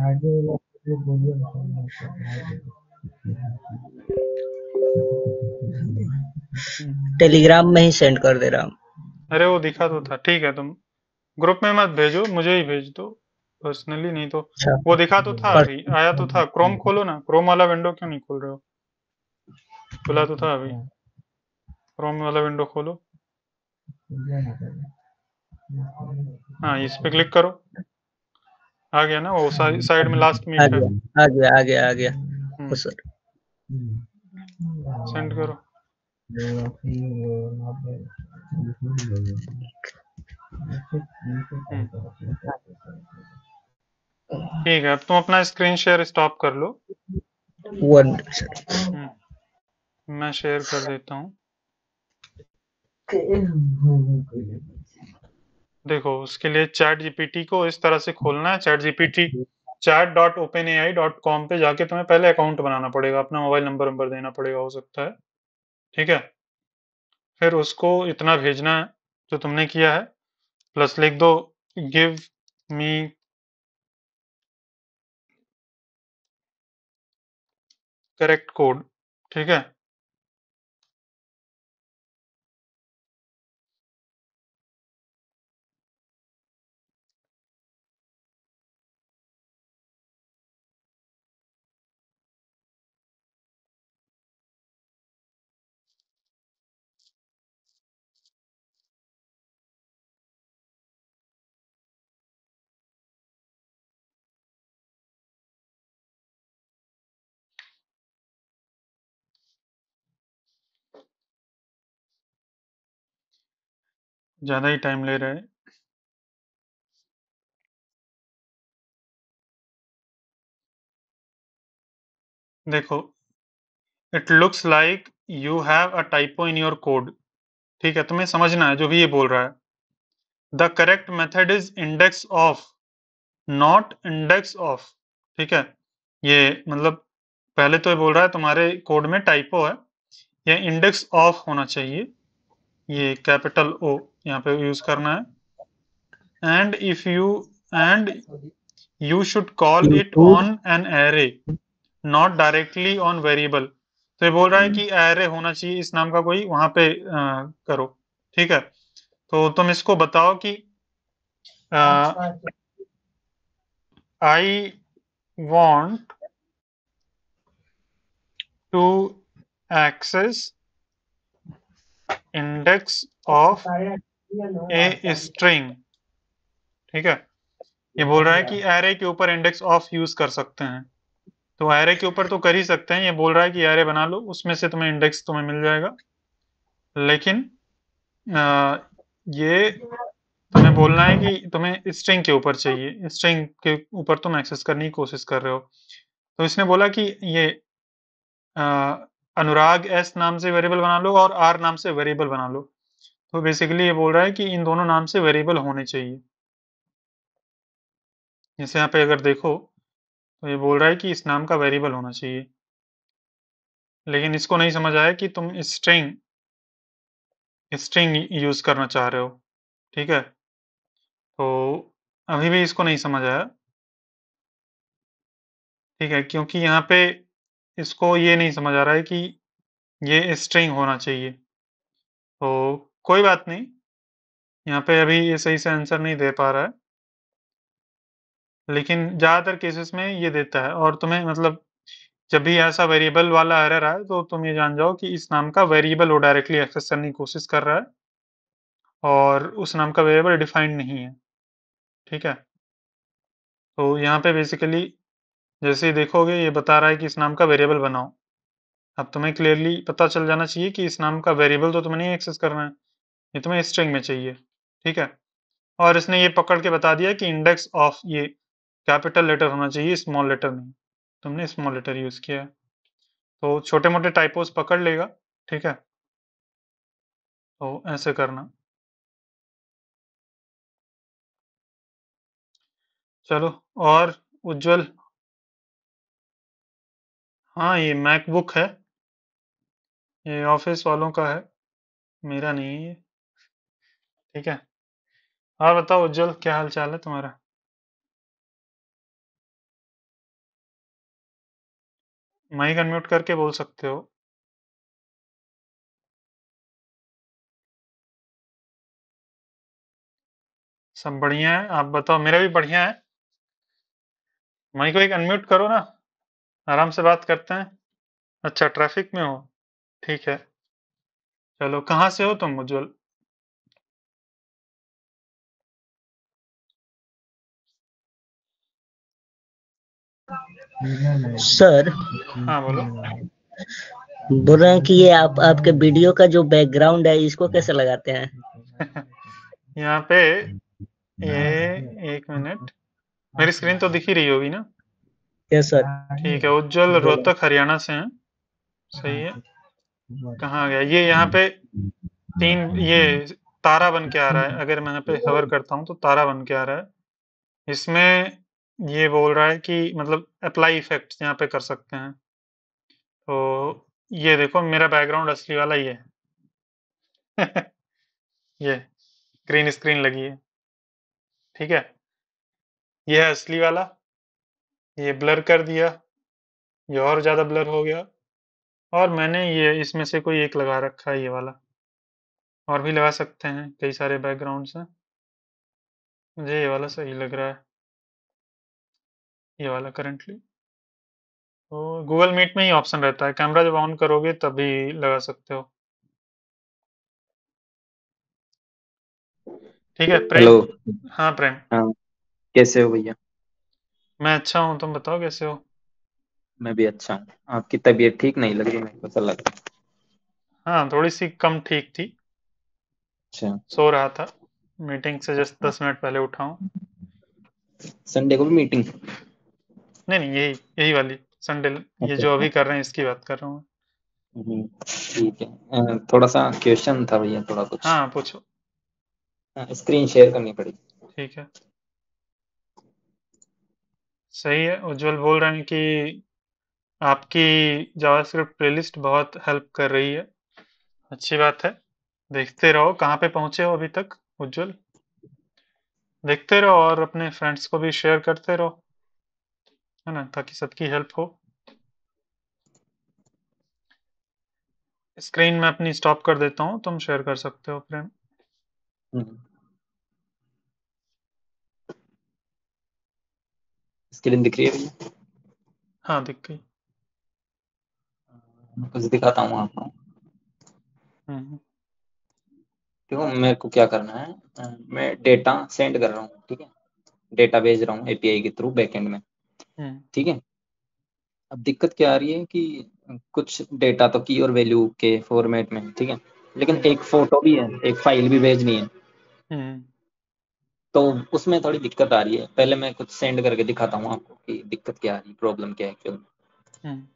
टेलीग्राम में ही सेंड कर दे रहा हूँ। अरे वो दिखा तो था, ठीक है, तुम ग्रुप में मत भेजो, मुझे ही भेज दो पर्सनली, नहीं तो अच्छा, वो दिखा तो था, अभी आया तो था। क्रोम खोलो ना, क्रोम वाला विंडो क्यों नहीं खोल रहे हो? खुला तो था अभी, क्रोम वाला विंडो खोलो। हाँ इस पे क्लिक करो, आ गया ना वो साइड में लास्ट आ मीट है। गया आ गया आ गया आ गया। ओ सर, सेंड करो। ठीक है, अब तुम अपना स्क्रीन शेयर स्टॉप कर लो। One sir. मैं शेयर कर देता हूँ। देखो उसके लिए चैट जीपीटी को इस तरह से खोलना है। Chat GPT chat dot open A I dot com पे जाके तुम्हें पहले अकाउंट बनाना पड़ेगा, अपना मोबाइल नंबर देना पड़ेगा, हो सकता है, ठीक है। फिर उसको इतना भेजना है जो तुमने किया है, प्लस लिख दो गिव मी करेक्ट कोड, ठीक है। ज्यादा ही टाइम ले रहा है। देखो it looks like you have a typo in your code. ठीक है, तुम्हें समझना है जो भी ये बोल रहा है। The correct method is index of, not index of. ठीक है, ये मतलब पहले तो ये बोल रहा है तुम्हारे कोड में टाइपो है, ये इंडेक्स ऑफ होना चाहिए, ये कैपिटल ओ यहाँ पे यूज करना है। And you should call it include on an array, not directly on variable. तो ये बोल रहा है कि एरे होना चाहिए इस नाम का कोई वहां पे करो। ठीक है, तो तुम इसको बताओ कि I want to access index of a string. ठीक है, ये बोल रहा है कि एरे के ऊपर इंडेक्स ऑफ यूज कर सकते हैं, तो एरे के ऊपर तो कर ही सकते हैं। ये बोल रहा है कि एरे बना लो, उसमें से तुम्हें इंडेक्स तुम्हें मिल जाएगा, लेकिन ये तुम्हें बोलना है कि तुम्हें स्ट्रिंग के ऊपर चाहिए, स्ट्रिंग के ऊपर तुम एक्सेस करने की कोशिश कर रहे हो। तो इसने बोला कि ये अनुराग एस नाम से वेरिएबल बना लो और आर नाम से वेरिएबल बना लो। तो बेसिकली ये बोल रहा है कि इन दोनों नाम से वेरिएबल होने चाहिए। जैसे यहाँ पे अगर देखो तो ये बोल रहा है कि इस नाम का वेरिएबल होना चाहिए, लेकिन इसको नहीं समझ आया कि तुम स्ट्रिंग स्ट्रिंग यूज करना चाह रहे हो। ठीक है, तो अभी भी इसको नहीं समझ आया। ठीक है, क्योंकि यहाँ पे इसको ये नहीं समझ आ रहा है कि ये स्ट्रिंग होना चाहिए। तो कोई बात नहीं, यहाँ पे अभी ये सही से आंसर नहीं दे पा रहा है, लेकिन ज़्यादातर केसेस में ये देता है। और तुम्हें मतलब जब भी ऐसा वेरिएबल वाला एरर आए तो तुम ये जान जाओ कि इस नाम का वेरिएबल वो डायरेक्टली एक्सेस करने की कोशिश कर रहा है और उस नाम का वेरिएबल डिफाइंड नहीं है। ठीक है, तो यहाँ पे बेसिकली जैसे ही देखोगे ये बता रहा है कि इस नाम का वेरिएबल बनाओ। अब तुम्हें क्लियरली पता चल जाना चाहिए कि इस नाम का वेरिएबल तो तुम्हें नहीं एक्सेस करना है, ये तुम्हें स्ट्रिंग में चाहिए। ठीक है, और इसने ये पकड़ के बता दिया कि इंडेक्स ऑफ ये कैपिटल लेटर होना चाहिए, स्मॉल लेटर नहीं। तुमने स्मॉल लेटर यूज किया है, तो छोटे मोटे टाइपोस पकड़ लेगा। ठीक है, तो ऐसे करना। चलो, और उज्जवल। हाँ, ये मैकबुक है, ये ऑफिस वालों का है, मेरा नहीं है ये। ठीक है, और बताओ उज्जवल, क्या हाल चाल है तुम्हारा? माइक अनम्यूट करके बोल सकते हो। सब बढ़िया है, आप बताओ। मेरा भी बढ़िया है। माइक को एक अनम्यूट करो ना, आराम से बात करते हैं। अच्छा, ट्रैफिक में हो? ठीक है, चलो। कहाँ से हो तुम उज्जवल? सर हाँ, बोलो। बोल रहे हैं कि ये आपके वीडियो का जो बैकग्राउंड है इसको कैसे लगाते हैं? यहाँ पे ये एक मिनट, मेरी स्क्रीन तो दिख ही रही होगी ना? Yes sir. ठीक है, उज्जवल रोहतक हरियाणा से हैं। सही है। कहाँ गया ये? यहाँ पे तीन ये तारा बन के आ रहा है। अगर मैं यहाँ पे हवर करता हूँ तो तारा बन के आ रहा है। इसमें ये बोल रहा है कि मतलब अप्लाई इफेक्ट्स यहाँ पे कर सकते हैं। तो ये देखो, मेरा बैकग्राउंड असली वाला ये है। ये ग्रीन स्क्रीन लगी है। ठीक है, ये है असली वाला। ये ब्लर कर दिया, ये और ज्यादा ब्लर हो गया। और मैंने ये इसमें से कोई एक लगा रखा है, ये वाला। और भी लगा सकते हैं, कई सारे बैकग्राउंड्स हैं। मुझे ये वाला सही लग रहा है, ये वाला करंटली। तो गूगल मीट में ही ऑप्शन रहता है, कैमरा जब ऑन करोगे तभी लगा सकते हो। ठीक है प्रेम। हेलो। हाँ प्रेम, हाँ, कैसे हो भैया? मैं अच्छा हूँ, तुम बताओ कैसे हो? मैं भी अच्छा हूँ। आपकी तबीयत ठीक नहीं लग रही, मेरे को ऐसा लगा। हाँ, थोड़ी सी कम ठीक थी, अच्छा, सो रहा था। मीटिंग से जस्ट 10 मिनट पहले उठा हूँ। संडे को भी मीटिंग? नहीं नहीं, यही यही वाली संडे, ये अच्छा जो अच्छा। अभी कर रहे हैं इसकी बात कर रहा हूँ। ठीक है। थोड़ा सा क्वेश्चन था भैया, थोड़ा कुछ हाँ पूछो। स्क्रीन शेयर करनी पड़ेगी। ठीक है, सही है। उज्जवल बोल रहे हैं कि आपकी जावास्क्रिप्ट प्लेलिस्ट बहुत हेल्प कर रही है। अच्छी बात है, देखते रहो। कहाँ पे पहुंचे हो अभी तक उज्जवल? देखते रहो और अपने फ्रेंड्स को भी शेयर करते रहो, है ना, ताकि सबकी हेल्प हो। स्क्रीन में अपनी स्टॉप कर देता हूँ, तुम शेयर कर सकते हो प्रेम। स्क्रीन दिख रही है भैया? हाँ दिख गई। मैं कुछ दिखाता हूँ आपको। हम्म देखो मेरे को क्या करना है, मैं डेटा सेंड कर रहा हूँ, ठीक है, डेटा भेज रहा हूँ एपीआई के थ्रू बैकएंड में, हम्म ठीक है। अब दिक्कत क्या आ रही है कि कुछ डेटा तो की और वैल्यू के फॉर्मेट में है, ठीक है, लेकिन हम्म एक फोटो भी है, एक फाइल भी भेजनी है, हम्म तो उसमें थोड़ी दिक्कत आ रही है। पहले मैं कुछ सेंड करके दिखाता हूँ आपको कि दिक्कत क्या आ रही है, प्रॉब्लम क्या है क्यों। हम्म।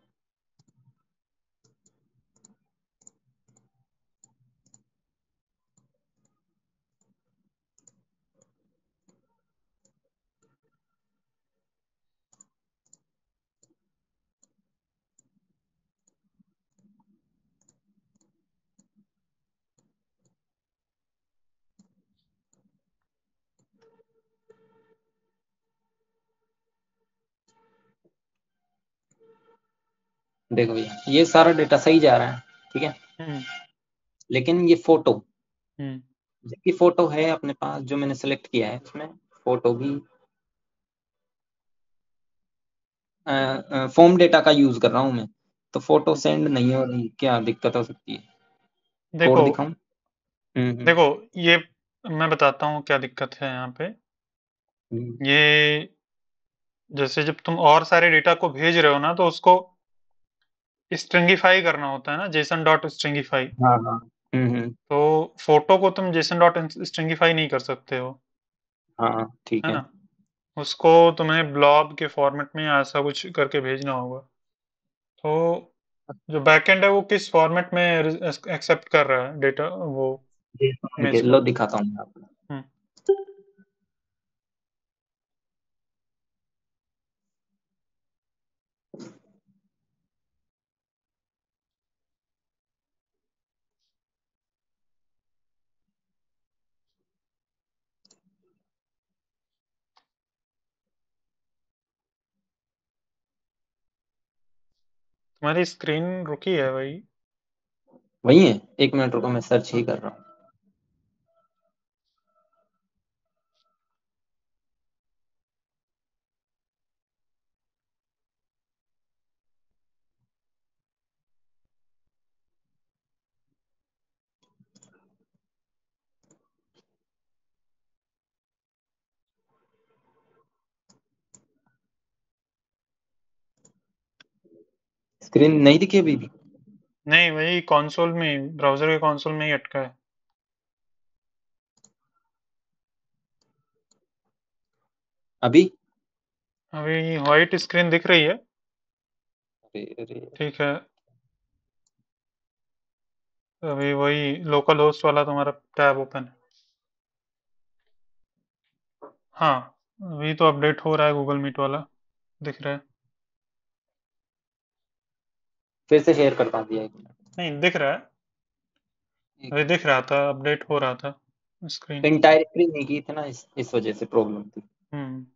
देखो भैया ये सारा डेटा सही जा रहा है, ठीक है, हम्म लेकिन ये फोटो, हम्म जबकि फोटो है अपने पास जो मैंने सेलेक्ट किया है, उसमें फोटो भी फॉर्म डेटा का यूज कर रहा हूँ मैं, तो फोटो सेंड नहीं हो रही, क्या दिक्कत हो सकती है? देखो कोड दिखाऊं? हम्म देखो, ये मैं बताता हूँ क्या दिक्कत है यहाँ पे। हम्म, ये जैसे जब तुम और सारे डेटा को भेज रहे हो ना, तो उसको स्ट्रिंगिफाई करना होता है ना, जेसन डॉट स्ट्रिंगिफाई। हाँ हाँ हम्म, तो फोटो को तुम जेसन डॉट स्ट्रिंगिफाई नहीं कर सकते हो, हाँ ठीक है है। ना। उसको तुम्हें ब्लॉब के फॉर्मेट में या ऐसा कुछ करके भेजना होगा। तो जो बैकएंड है वो किस फॉर्मेट में एक्सेप्ट कर रहा है डेटा, वो इमेज लो को? दिखाता हूँ मैं आपको। हम्म तुम्हारी स्क्रीन रुकी है भाई। वही है, एक मिनट रुको, मैं सर्च ही कर रहा हूँ। स्क्रीन नहीं दिखी अभी भी? नहीं, वही कंसोल में, ब्राउजर के कंसोल में ही अटका है। अभी? अभी व्हाइट स्क्रीन दिख रही है। अरे अरे, ठीक है, अभी वही लोकल होस्ट वाला तुम्हारा टैब ओपन है। हाँ, अभी तो अपडेट हो रहा है, गूगल मीट वाला दिख रहा है। फिर से शेयर करता हूँ भैया, एक मिनट। नहीं दिख रहा है, एक अभी मिनट। दिख रहा था, अपडेट हो रहा था स्क्रीन। तो इंटायर स्क्रीन नहीं की थी ना, इस वजह से प्रॉब्लम थी। हम्म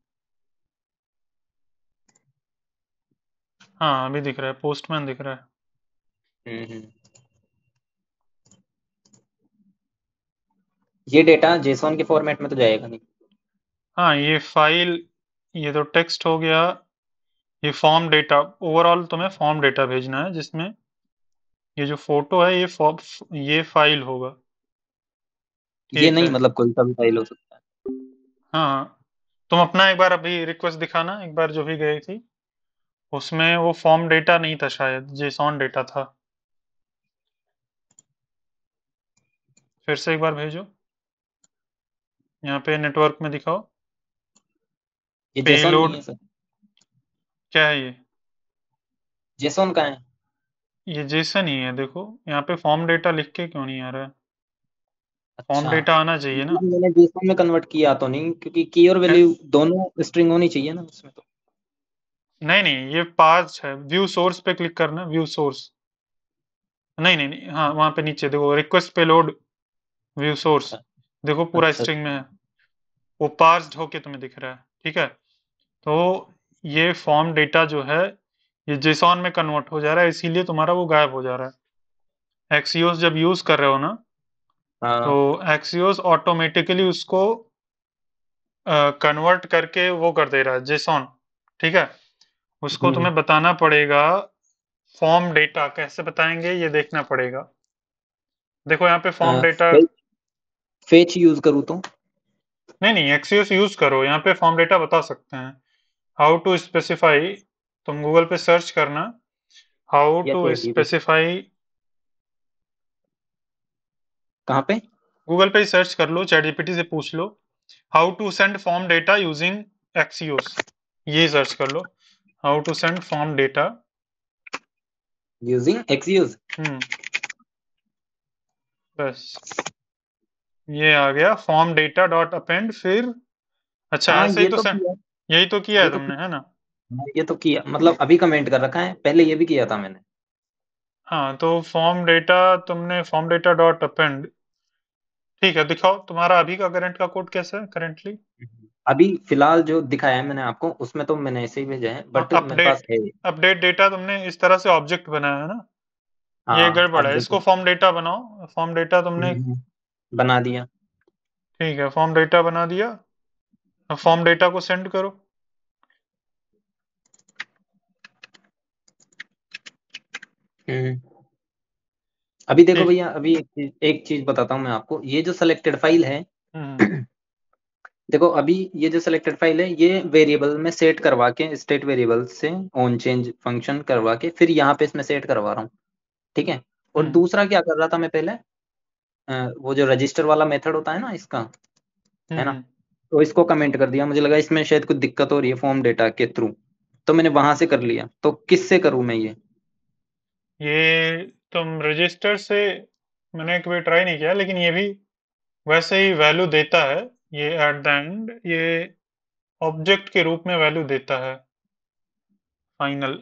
हाँ अभी दिख रहा है, पोस्टमैन दिख रहा है। हम्म। ये डेटा जेसॉन के फॉर्मेट में तो जाएगा नहीं? हाँ ये फाइल, ये तो टेक्स्ट हो गया। ये फॉर्म डेटा, ओवरऑल तुम्हें फॉर्म डेटा भेजना है, जिसमें ये जो फोटो है, ये फाइल होगा। ये ठीक नहीं, है। मतलब कोई सा भी फाइल हो सकता है? हाँ, तुम अपना एक बार अभी रिक्वेस्ट दिखाना, एक बार जो भी गई थी उसमें वो फॉर्म डेटा नहीं था, शायद जेसॉन डेटा था। फिर से एक बार भेजो, यहाँ पे नेटवर्क में दिखाओ। ये जेसॉन नहीं पेलोड है सर। क्या है ये? जेसॉन का है। ये जेसन ही है, देखो यहाँ पे फॉर्म डेटा लिख के क्यों नहीं आ रहा है? फॉर्म अच्छा, डेटा आना चाहिए ना। मतलब मैंने JSON में कन्वर्ट किया तो नहीं, क्योंकि की और वैल्यू दोनों स्ट्रिंग होनी चाहिए ना उसमें तो। नहीं नहीं, ये पार्स है। व्यू सोर्स पे क्लिक करना, व्यू सोर्स। नहीं नहीं नहीं, हाँ वहां पे नीचे देखो, रिक्वेस्ट पेलोड व्यू सोर्स। अच्छा देखो पूरा अच्छा। स्ट्रिंग में है, वो पार्स्ड होके तुम्हें दिख रहा है, ठीक है। तो ये फॉर्म डेटा जो है, ये जेसॉन में कन्वर्ट हो जा रहा है, इसीलिए तुम्हारा वो गायब हो जा रहा है। एक्सियोस जब यूज कर रहे हो ना, तो हाँ। एक्सियोस ऑटोमेटिकली उसको कन्वर्ट करके वो कर दे रहा है जेसॉन, ठीक है। उसको हम्म। तुम्हें बताना पड़ेगा फॉर्म डेटा, कैसे बताएंगे ये देखना पड़ेगा। देखो यहाँ पे फॉर्म डेटा। फेच यूज करूँ तो? नहीं नहीं, एक्सियोस यूज करो, यहाँ पे फॉर्म डेटा बता सकते हैं। हाउ टू स्पेसिफाई, तुम गूगल पे सर्च करना, हाउ या टू तो ये भी स्पेसिफाई। कहाँ पे? गूगल पे ही सर्च कर लो, चैट जीपीटी से पूछ लो, how to send form data using Axios, ये सर्च कर लो, how to send form data. Using Axios. बस ये आ गया फॉर्म डेटा डॉट अपेंड, फिर अच्छा हाँ ऐसे ही ये तो तो किया। यही तो किया है ये तो तुमने, है ना। ये तो किया, मतलब अभी कमेंट कर रखा है, पहले ये भी किया था मैंने। हाँ तो फॉर्म डेटा, तुमने फॉर्म डेटा डॉट अपेंड, ठीक है। दिखाओ तुम्हारा अभी का करंट का कोड कैसा है करेंटली। अभी फिलहाल जो दिखाया है मैंने आपको, उसमें तो मैंने ऐसे ही भेजा है, हाँ, बट मेरे पास अपडेट है। अपडेट डेटा तुमने इस तरह से ऑब्जेक्ट बनाया है ना, ये हाँ गड़बड़ है, ऑब्जेक्ट इसको फॉर्म डेटा बनाओ। फॉर्म डेटा तुमने, बना दिया। ठीक है, फॉर्म डेटा बना दिया। अब फॉर्म डेटा को सेंड करो। हम्म। अभी देखो ठीक। भैया, अभी एक चीज बताता हूँ मैं आपको, ये जो सेलेक्टेड फाइल है हम्म देखो, अभी ये जो सेलेक्टेड फाइल है, ये वेरिएबल में सेट करवा के, स्टेट वेरिएबल से ऑन चेंज फंक्शन करवा के, फिर यहाँ पे इसमें सेट करवा रहा हूँ, ठीक है। और हम्म दूसरा क्या कर रहा था मैं पहले, वो जो रजिस्टर वाला मेथड होता है ना इसका, है ना, हम्म। तो इसको कमेंट कर दिया, मुझे लगा इसमें शायद कुछ दिक्कत हो रही है फॉर्म डेटा के थ्रू, तो मैंने वहां से कर लिया। तो किससे करूं मैं ये? ये तुम रजिस्टर से, मैंने कभी ट्राई नहीं किया, लेकिन ये भी वैसे ही वैल्यू देता है। ये एट द एंड ये ऑब्जेक्ट के रूप में वैल्यू देता है फाइनल।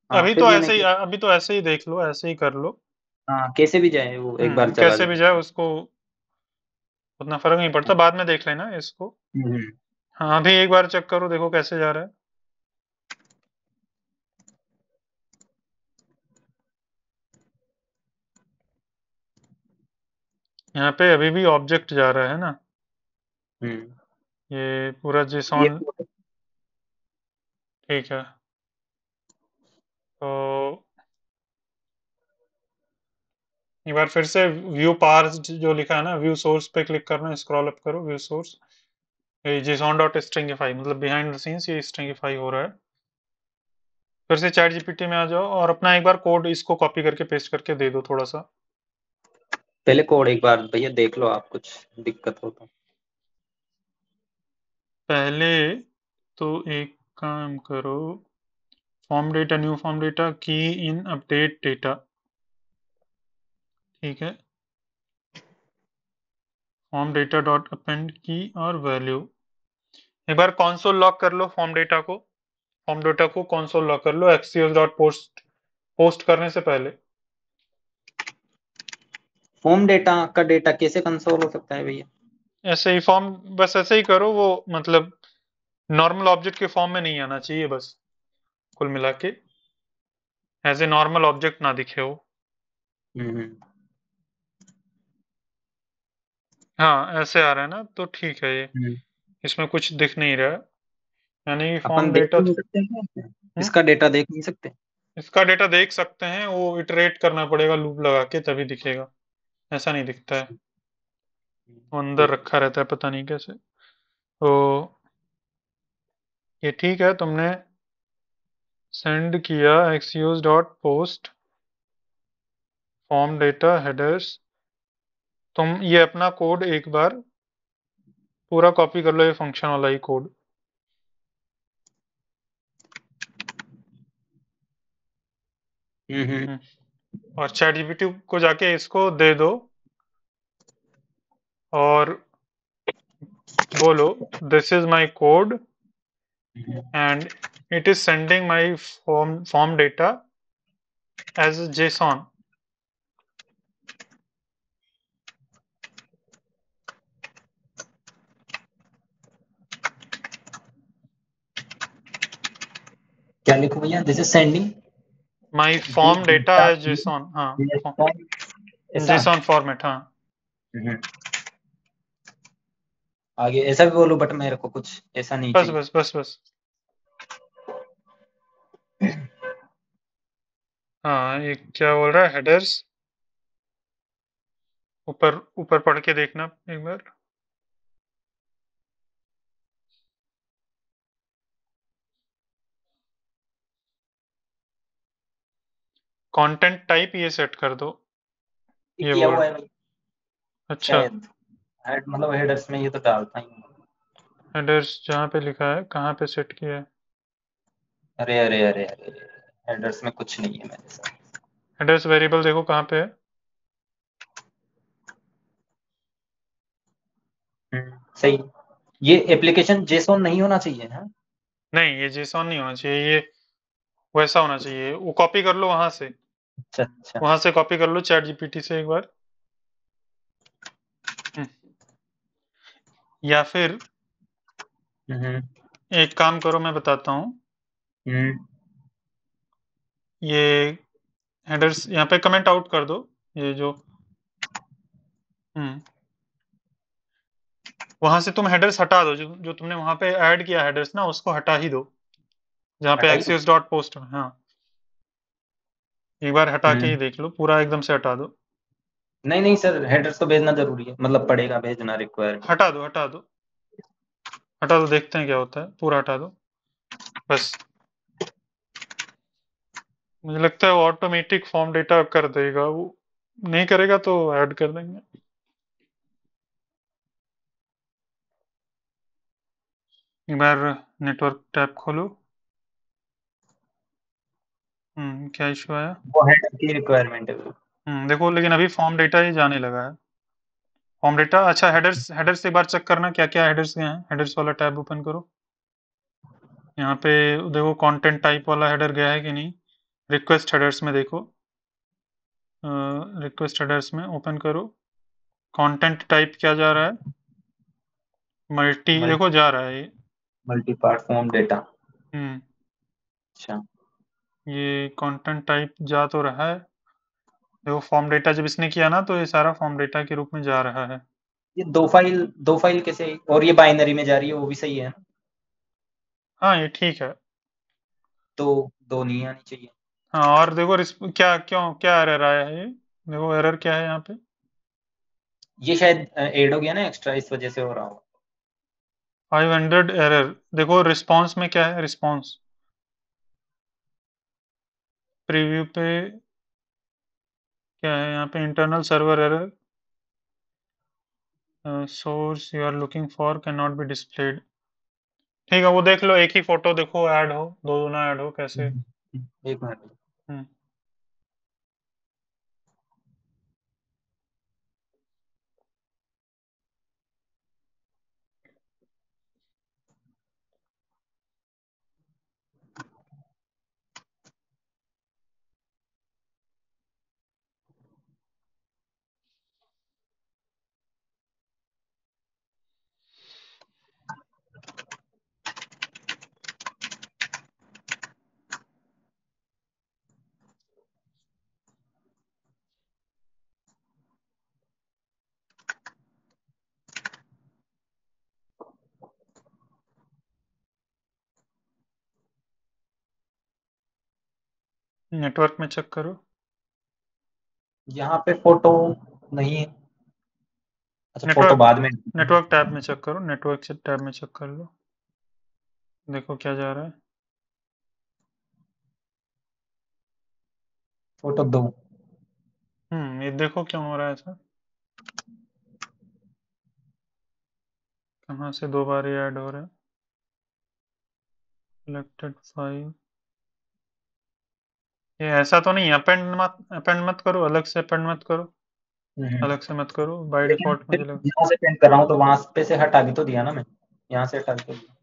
हाँ फिर मैंने अभी तो ऐसे ही देख लो, ऐसे ही कर लो। हाँ कैसे भी जाए वो एक बार चला कैसे भी जाए जाए। उसको उतना फर्क नहीं पड़ता, बाद में देख लेना इसको। हम्म। हाँ अभी एक बार चेक करो, देखो कैसे जा रहा है। यहाँ पे अभी भी ऑब्जेक्ट जा रहा है ना, हम्म। ये पूरा ये जेसॉन, ठीक है। तो एक बार फिर से व्यू पार्स जो लिखा है ना, व्यू सोर्स पे क्लिक करना, स्क्रॉल अप करो, व्यू सोर्स, ये जेसॉन डॉट स्ट्रिंगिफाई, मतलब बिहाइंड द सीन्स ये स्ट्रिंगिफाई हो रहा है। फिर से चैट जीपीटी में आ जाओ और अपना एक बार कोड इसको कॉपी करके पेस्ट करके दे दो थोड़ा सा। पहले कोड एक बार भैया देख लो, आप कुछ दिक्कत हो तो। पहले तो एक काम करो, form data, new form data, की इन अपडेट डेटा, ठीक है। फॉर्म डेटा डॉट अपेंड की और वैल्यू, एक बार कंसोल लॉक कर लो फॉर्म डेटा को। फॉर्म डेटा को कंसोल लॉक कर लो एक्सियोस डॉट पोस्ट, पोस्ट करने से पहले। फॉर्म डेटा का डेटा कैसे कंसोल हो सकता है भैया? ऐसे ही फॉर्म, बस ऐसे ही करो, वो मतलब नॉर्मल ऑब्जेक्ट के फॉर्म में नहीं आना चाहिए बस, कुल मिला के एज ए नॉर्मल ऑब्जेक्ट ना दिखे वो। हम्म। हाँ ऐसे आ रहा है ना, तो ठीक है ये, हम्म। इसमें कुछ दिख नहीं रहा है, यानी अपन फॉर्म देख डेटा। नहीं सकते हैं, इसका डेटा देख नहीं सकते? इसका डेटा देख सकते हैं, वो इटरेट करना पड़ेगा लूप लगा के तभी दिखेगा, ऐसा नहीं दिखता है, वो अंदर ठीक है। रखा रहता है पता नहीं कैसे। तो ये ठीक है, तुमने सेंड किया Axios dot post form data headers. तुम ये अपना कोड एक बार पूरा कॉपी कर लो, ये फंक्शन वाला ही कोड। हम्म। और चैट जीपीटी को जाके इसको दे दो और बोलो this is my code and it is sending my form data as a JSON. क्या लिखूं भैया? This is sending My form data as JSON. हाँ, ऐसा। JSON format. हाँ, हम्म। आगे ऐसा भी बोलो, बट मेरे को कुछ ऐसा नहीं बस चाहिए। बस बस बस। हाँ, ये क्या बोल रहा है? हेडर्स ऊपर ऊपर पढ़ के देखना एक बार। कंटेंट टाइप ये सेट कर दो, ये किया बोल हुआ रहा है है। भाई अच्छा, शायद। मतलब हेडर्स में ये तो डालता ही हूँ। हेडर्स जहाँ पे लिखा है कहाँ पे सेट किया है? अरे अरे अरे अरे, हेडर्स में कुछ नहीं है मेरे साथ। हेडर्स वेरिएबल देखो कहाँ पे है? सही। ये एप्लीकेशन जेसॉन नहीं होना चाहिए है? नहीं, ये JSON नहीं होना चाहिए, ये वैसा होना चाहिए। वो कॉपी कर लो वहां से, अच्छा अच्छा। वहां से कॉपी कर लो चैट जीपीटी से एक बार। हम्म, या फिर हम्म एक काम करो, मैं बताता हूँ। हम्म। ये हेडर्स यहाँ पे कमेंट आउट कर दो, ये जो वहां से तुम हेडर्स हटा दो, जो जो तुमने वहां पे ऐड किया हेडर्स ना, उसको हटा ही दो, जहाँ पे हटाई तो। एक्सिस डॉट पोस्ट है। हाँ, एक बार हटा के ही हम्म। देख लो, पूरा एकदम से हटा दो। नहीं नहीं सर, हेडर्स तो भेजना जरूरी है, मतलब पड़ेगा भेजना रिक्वायरमेंट। हटा दो हटा दो हटा दो, देखते हैं क्या होता है। पूरा हटा दो बस। मुझे लगता है वो ऑटोमेटिक फॉर्म डेटा कर देगा, वो नहीं करेगा तो ऐड कर देंगे। एक बार नेटवर्क टैब खोलो। क्या इशू आया? वो हेडर की रिक्वायरमेंट है। देखो, लेकिन अभी फॉर्म डेटा ही जाने लगा है। फॉर्म डेटा, अच्छा, हेडर्स हेडर्स एक बार चेक करना क्या क्या हेडर्स गए हैं। हेडर्स वाला टैब ओपन करो। यहाँ पे देखो कंटेंट टाइप वाला हेडर गया है कि नहीं। रिक्वेस्ट हेडर्स में देखो, रिक्वेस्ट हेडर्स में ओपन करो। कंटेंट टाइप क्या जा रहा है? मल्टी, देखो जा रहा है ये। Multi part form data. Hmm अच्छा। ये कंटेंट टाइप जा तो रहा है। देखो फॉर्म डेटा जब इसने किया ना, तो ये सारा फॉर्म डेटा के रूप में जा रहा है। ये दो फाइल कैसे, और ये बाइनरी में जा रही है, वो भी सही है ना? हाँ, ये ठीक है। तो दो नहीं आनी चाहिए। हाँ, और देखो क्या क्यों क्या एरर आया है ये? देखो एरर क्या है यहाँ पे। ये शायद ऐड हो गया ना एक्स्ट्रा, इस वजह से हो रहा हो। 500 एरर। देखो रिस्पांस में क्या है, रिस्पांस प्रीव्यू पे क्या है? यहाँ पे internal server error, source you are looking for can not be displayed. ठीक है, वो देख लो, एक ही फोटो देखो ऐड हो, दो ना ऐड हो कैसे। एक मिनट। हम्म नेटवर्क में चेक करो। यहाँ पे फोटो नहीं है। अच्छा, फोटो नेटवर्क बाद में। नेटवर्क टैब में चेक करो, नेटवर्क से टैब में चेक कर लो। देखो क्या जा रहा है। फोटो दो। ये देखो क्यों हो रहा है ऐसा। कहाँ से दो बार ये ऐड हो रहा है? सिलेक्टेड फाइल, ये ऐसा तो नहीं, अपेंड मत करो, अलग से अपेंड मत करो, हम्म। अलग से मत करो, बाय लेकिन डिफॉल्ट फिर मुझे लगा। यहाँ से पेंट कर रहा हूँ तो वहां पे से हटा भी तो दिया ना मैं, यहाँ से हटा भी तो दिया।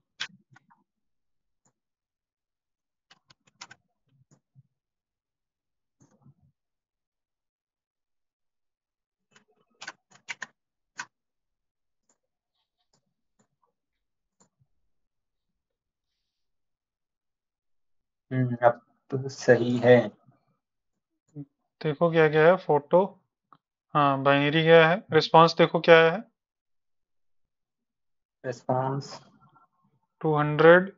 अब तो सही है। देखो क्या क्या है, फोटो, हाँ बाइनरी क्या है, रिस्पॉन्स देखो क्या है, रिस्पॉन्स 200।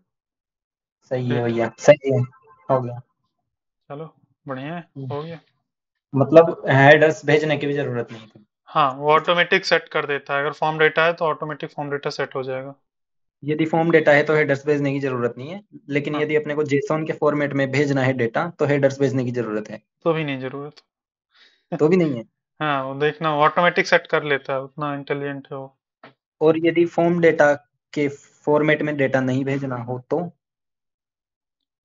सही है भैया, सही है, हो गया। चलो बढ़िया है, हो गया। मतलब हेडर्स भेजने की भी जरूरत नहीं थी। हाँ वो ऑटोमेटिक सेट कर देता है, अगर फॉर्म डेटा है तो ऑटोमेटिक फॉर्म डेटा सेट हो जाएगा। यदि फॉर्म डेटा है तो हेडर्स भेजने की जरूरत नहीं है, लेकिन हाँ यदि अपने को जेसॉन के फॉर्मेट में भेजना है डेटा तो हेडर्स भेजने की जरूरत है। तो भी नहीं जरूरत। तो भी नहीं है। हाँ वो देखना, ऑटोमेटिक सेट कर लेता है, उतना इंटेलिजेंट है वो। और यदि फॉर्म डेटा के फॉर्मेट में डेटा नहीं भेजना हो तो?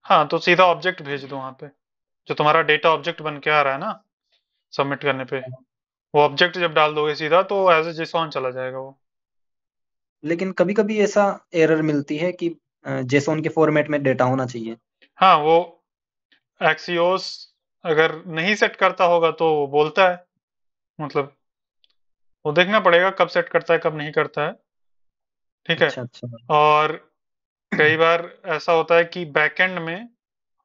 हाँ तो सीधा ऑब्जेक्ट भेज दो वहां पे, जो तुम्हारा डेटा ऑब्जेक्ट बन के आ रहा है ना सबमिट करने पे, वो ऑब्जेक्ट जब डाल दोगे सीधा तो एज ए जेसॉन चला जाएगा वो। लेकिन कभी कभी ऐसा एरर मिलती है कि जेसॉन के फॉर्मेट में डेटा होना चाहिए। हाँ वो एक्सियोस अगर नहीं सेट करता होगा तो वो बोलता है, मतलब वो देखना पड़ेगा कब सेट करता है कब नहीं करता है, ठीक है। अच्छा अच्छा। और कई बार ऐसा होता है कि बैकएंड में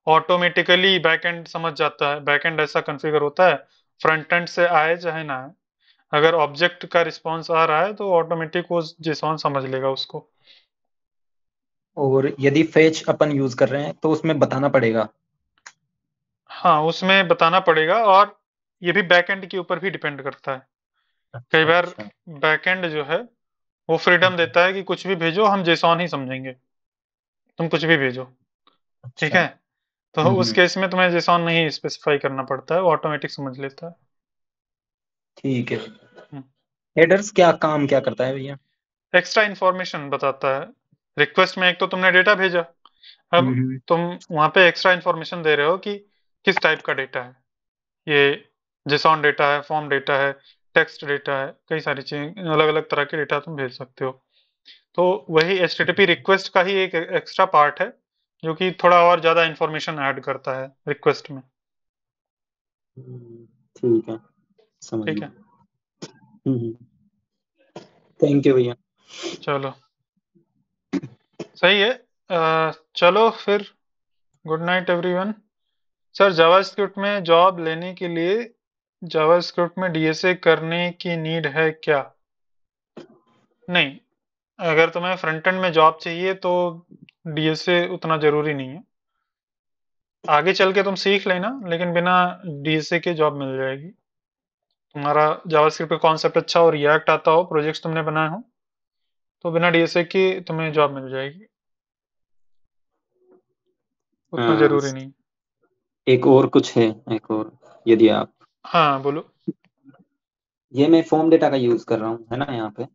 ऑटोमेटिकली बैकएंड समझ जाता है, बैकएंड ऐसा कॉन्फ़िगर होता है, फ्रंट एंड से आए चाहे ना आए, अगर ऑब्जेक्ट का रिस्पॉन्स आ रहा है तो ऑटोमेटिक वो जेसॉन समझ लेगा उसको। और यदि फेच अपन यूज कर रहे हैं तो उसमें बताना पड़ेगा। हाँ उसमें बताना पड़ेगा, और ये भी बैकएंड के ऊपर भी डिपेंड करता है। कई अच्छा बार अच्छा। बैकएंड जो है वो फ्रीडम देता है कि कुछ भी भेजो, हम जेसॉन ही समझेंगे, तुम कुछ भी भेजो, ठीक अच्छा। है। तो उस केस में तुम्हें जेसॉन नहीं स्पेसिफाई करना पड़ता है, वो ऑटोमेटिक समझ लेता है। ठीक है। हम्म। हेडर्स क्या काम क्या करता है भैया? एक्स्ट्रा इन्फॉर्मेशन बताता है। रिक्वेस्ट में एक तो तुमने डेटा भेजा, अब हम्म। तुम वहां पे एक्स्ट्रा इन्फॉर्मेशन दे रहे हो कि किस टाइप का डेटा है ये, जेसॉन डेटा है, फॉर्म डेटा है, टेक्स्ट डेटा है, कई सारी चीजें, अलग अलग तरह के डेटा तुम भेज सकते हो। तो वही HTTP रिक्वेस्ट का ही एक एक्स्ट्रा पार्ट है जो कि थोड़ा और ज्यादा इन्फॉर्मेशन ऐड करता है रिक्वेस्ट में। ठीक है, समझ ठीक है, गया। थैंक यू भैया। चलो सही है। चलो फिर, good night everyone. Sir JavaScript में जॉब लेने के लिए जावास्क्रिप्ट में DSA करने की नीड है क्या? नहीं, अगर तुम्हें फ्रंट एंड में जॉब चाहिए तो DSA उतना जरूरी नहीं है, आगे चल के तुम सीख लेना, लेकिन बिना DSA के जॉब मिल जाएगी। तुम्हारा जावास्क्रिप्ट का कॉन्सेप्ट अच्छा हो, रिएक्ट आता हो, प्रोजेक्ट्स तुमने बनाए हो, तो बिना DSA के तुम्हें जॉब मिल जाएगी, उतना हाँ, जरूरी नहीं। एक और कुछ है, एक और, यदि आप, हाँ बोलो। ये मैं फॉर्म डेटा का यूज कर रहा हूँ है ना यहाँ पे,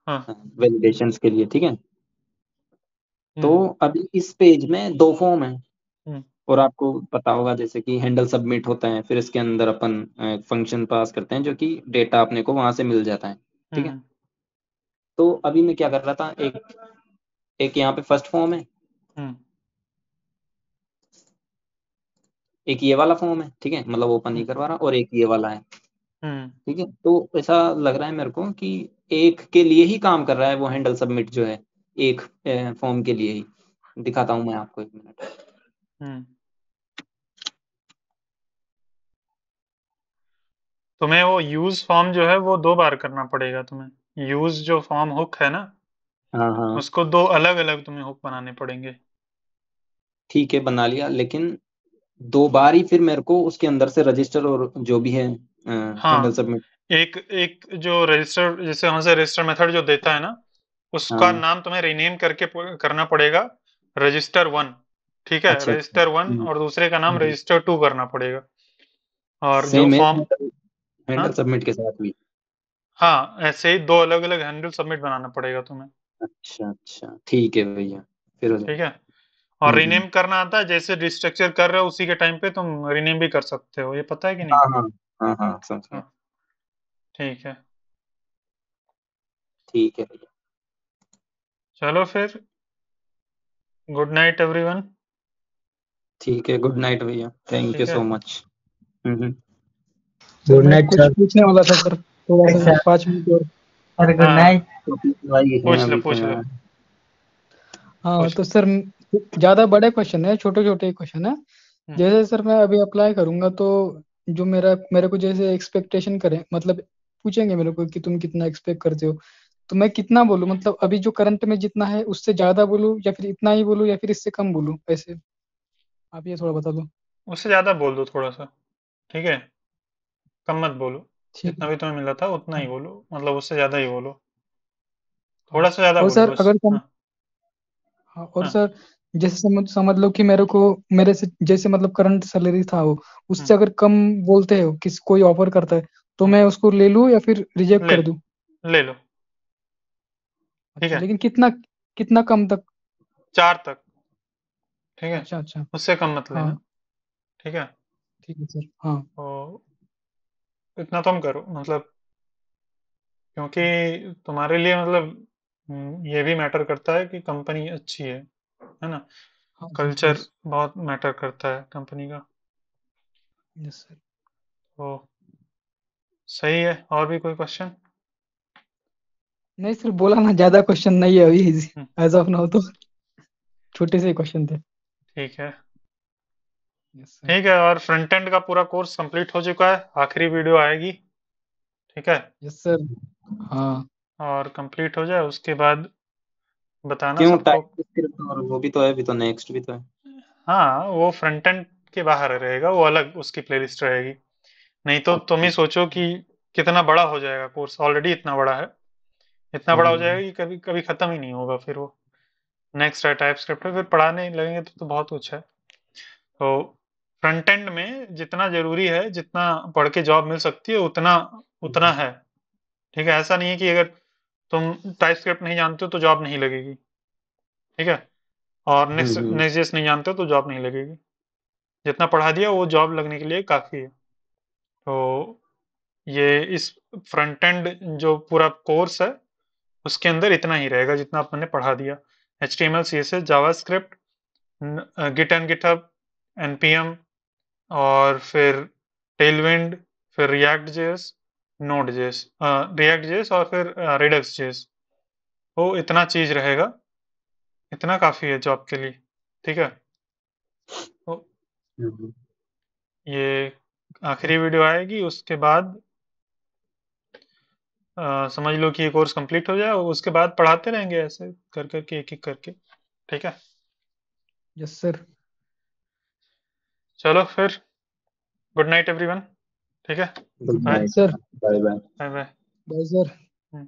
हाँ। वैलिडेशंस के लिए, ठीक है। तो हम्म। अभी इस पेज में दो फॉर्म है, हम्म। और आपको पता होगा जैसे कि हैंडल सबमिट होता है, फिर इसके अंदर अपन फंक्शन पास करते हैं जो कि डेटा अपने को वहां से मिल जाता है, ठीक है। हम्म। तो अभी मैं क्या कर रहा था, एक एक यहाँ पे फर्स्ट फॉर्म है, हम्म। एक ये वाला फॉर्म है, ठीक है, मतलब ओपन नहीं हम्म। करवा रहा, और एक ये वाला है, हम्म। ठीक है। तो ऐसा लग रहा है मेरे को कि एक के लिए ही काम कर रहा है वो हैंडल सबमिट जो है, एक फॉर्म के लिए ही। दिखाता हूँ मैं आपको, एक मिनट। हम्म। तुम्हें वो यूज फॉर्म जो है वो 2 बार करना पड़ेगा तुम्हें, यूज जो फॉर्म हुक है ना, हाँ हाँ, उसको 2 अलग अलग तुम्हें हुक बनाने पड़ेंगे। ठीक है, बना लिया, लेकिन दो बार ही फिर मेरे को उसके अंदर से रजिस्टर और जो भी है हैंडल हाँ, सबमिट। एक एक जो रजिस्टर, जैसे वहां से रजिस्टर मेथड जो देता है ना, उसका हाँ, नाम तुम्हें रीनेम करके करना पड़ेगा, रजिस्टर 1, ठीक है, अच्छा अच्छा। रजिस्टर 1, और दूसरे का नाम रजिस्टर 2 करना पड़ेगा। और जो सेम है फॉर्म, हैंडल हाँ सबमिट के साथ भी? हाँ, ऐसे ही 2 अलग अलग हैंडल सबमिट बनाना पड़ेगा तुम्हें, अच्छा अच्छा, ठीक है भैया, फिर हो जाए। ठीक है। और रीनेम करना आता है, जैसे रिस्ट्रक्चर कर रहे हो उसी के टाइम पे तुम रीनेम भी कर सकते हो, ये पता है कि नहीं? हाँ हाँ हाँ समझ गया। हाँ, ठीक है। ठीक है भैया। चलो फिर, गुड नाइट एवरीवन। ठीक है, गुड नाइट भैया, थैंक यू ठीक है। So much. सर गुड मैं नाइट कुछ सर। पूछने वाला था सर, थोड़ा सा अच्छा 5 मिनट और। सर गुड हाँ नाइट। पूछ लो पूछ लो। हाँ पूछ तो सर ज्यादा बड़े क्वेश्चन है, छोटे छोटे क्वेश्चन है। हम्म। जैसे सर मैं अभी अप्लाई करूंगा तो जो मेरे को जैसे एक्सपेक्टेशन करें, मतलब पूछेंगे मेरे को कि तुम कितना एक्सपेक्ट करते हो, तो मैं कितना बोलूं? मतलब अभी जो करंट में जितना है उससे ज्यादा बोलूं, या फिर इतना ही बोलूं, या फिर इससे कम बोलूं? ऐसे आप ये थोड़ा बता दो। उससे ज्यादा बोल दो थोड़ा सा, ठीक है? कम मत बोलो, ठीक जितना है। भी तुम्हें मिला था उतना ही हाँ, बोलो, मतलब उससे ज्यादा ही बोलो, हाँ। थोड़ा सा ज्यादा और बोलो सर बस। अगर हाँ हाँ, और हाँ। सर जैसे समझ लो कि मेरे को, मेरे से जैसे मतलब करंट सैलरी था वो, हम्म, उससे अगर कम बोलते हो, किस कोई ऑफर करता है, तो हम्म, मैं उसको ले लूं या फिर रिजेक्ट ले कर दूं? ले लो, ठीक अच्छा, है? लेकिन कितना कितना कम तक? 4 तक, ठीक है? अच्छा अच्छा। उससे कम मत हाँ, लेना, ठीक है? ठीक है सर। हाँ तो इतना तुम करो, मतलब क्योंकि तुम्हारे लिए मतलब ये भी मैटर करता है कि कंपनी अच्छी है ना? हाँ सर, कल्चर यस बहुत मैटर करता है कंपनी का। Yes sir. तो सही है, और भी कोई क्वेश्चन? नहीं सर, बोला ना, ज्यादा क्वेश्चन नहीं है अभी, हम्म, एज ऑफ नाउ तो छोटे से क्वेश्चन थे। ठीक है। Yes sir. ठीक है, और फ्रंट एंड का पूरा कोर्स कंप्लीट हो चुका है, आखिरी वीडियो आएगी, ठीक है? Yes sir. हाँ और कंप्लीट हो जाए उसके बाद बताना क्यों, सबको। टाइप और वो भी तो है, भी तो नेक्स्ट भी तो है। हाँ, वो फ्रंट एंड के बाहर रहेगा, वो अलग उसकी प्लेलिस्ट रहेगी। नहीं तो तुम ही अच्छा। सोचो कि कितना बड़ा हो जाएगा कोर्स, ऑलरेडी इतना बड़ा है, इतना बड़ा हो जाएगा हम्म, कि कभी कभी खत्म ही नहीं होगा फिर वो। नेक्स्ट है टाइप स्क्रिप्ट है, फिर पढ़ाने लगेंगे तो बहुत कुछ है। तो फ्रंट एंड में जितना जरूरी है, जितना पढ़ के जॉब मिल सकती है उतना उतना है, ठीक है? ऐसा नहीं है कि अगर तुम टाइप स्क्रिप्ट नहीं जानते हो तो जॉब नहीं लगेगी, ठीक है? और नेक्स्ट हम्म, नेक्स्ट जेएस नहीं जानते हो तो जॉब नहीं लगेगी। जितना पढ़ा दिया वो जॉब लगने के लिए काफी है। तो ये इस फ्रंट एंड जो पूरा कोर्स है उसके अंदर इतना ही रहेगा जितना अपन ने पढ़ा दिया। HTML CSS JavaScript, git and GitHub, npm, और फिर टेलविंड, फिर React JS, Node JS, React JS, और फिर रिडक्स जेएस। तो इतना चीज रहेगा, इतना काफी है जॉब के लिए, ठीक है? तो हम्म। ये आखिरी वीडियो आएगी, उसके बाद समझ लो कि ये कोर्स कंप्लीट हो जाए, उसके बाद पढ़ाते रहेंगे ऐसे कर करके, एक एक करके, ठीक है? Yes sir. चलो फिर, गुड नाइट एवरीवन, ठीक है? Good bye yes night. Sir. Bye bye. Bye bye. Bye sir.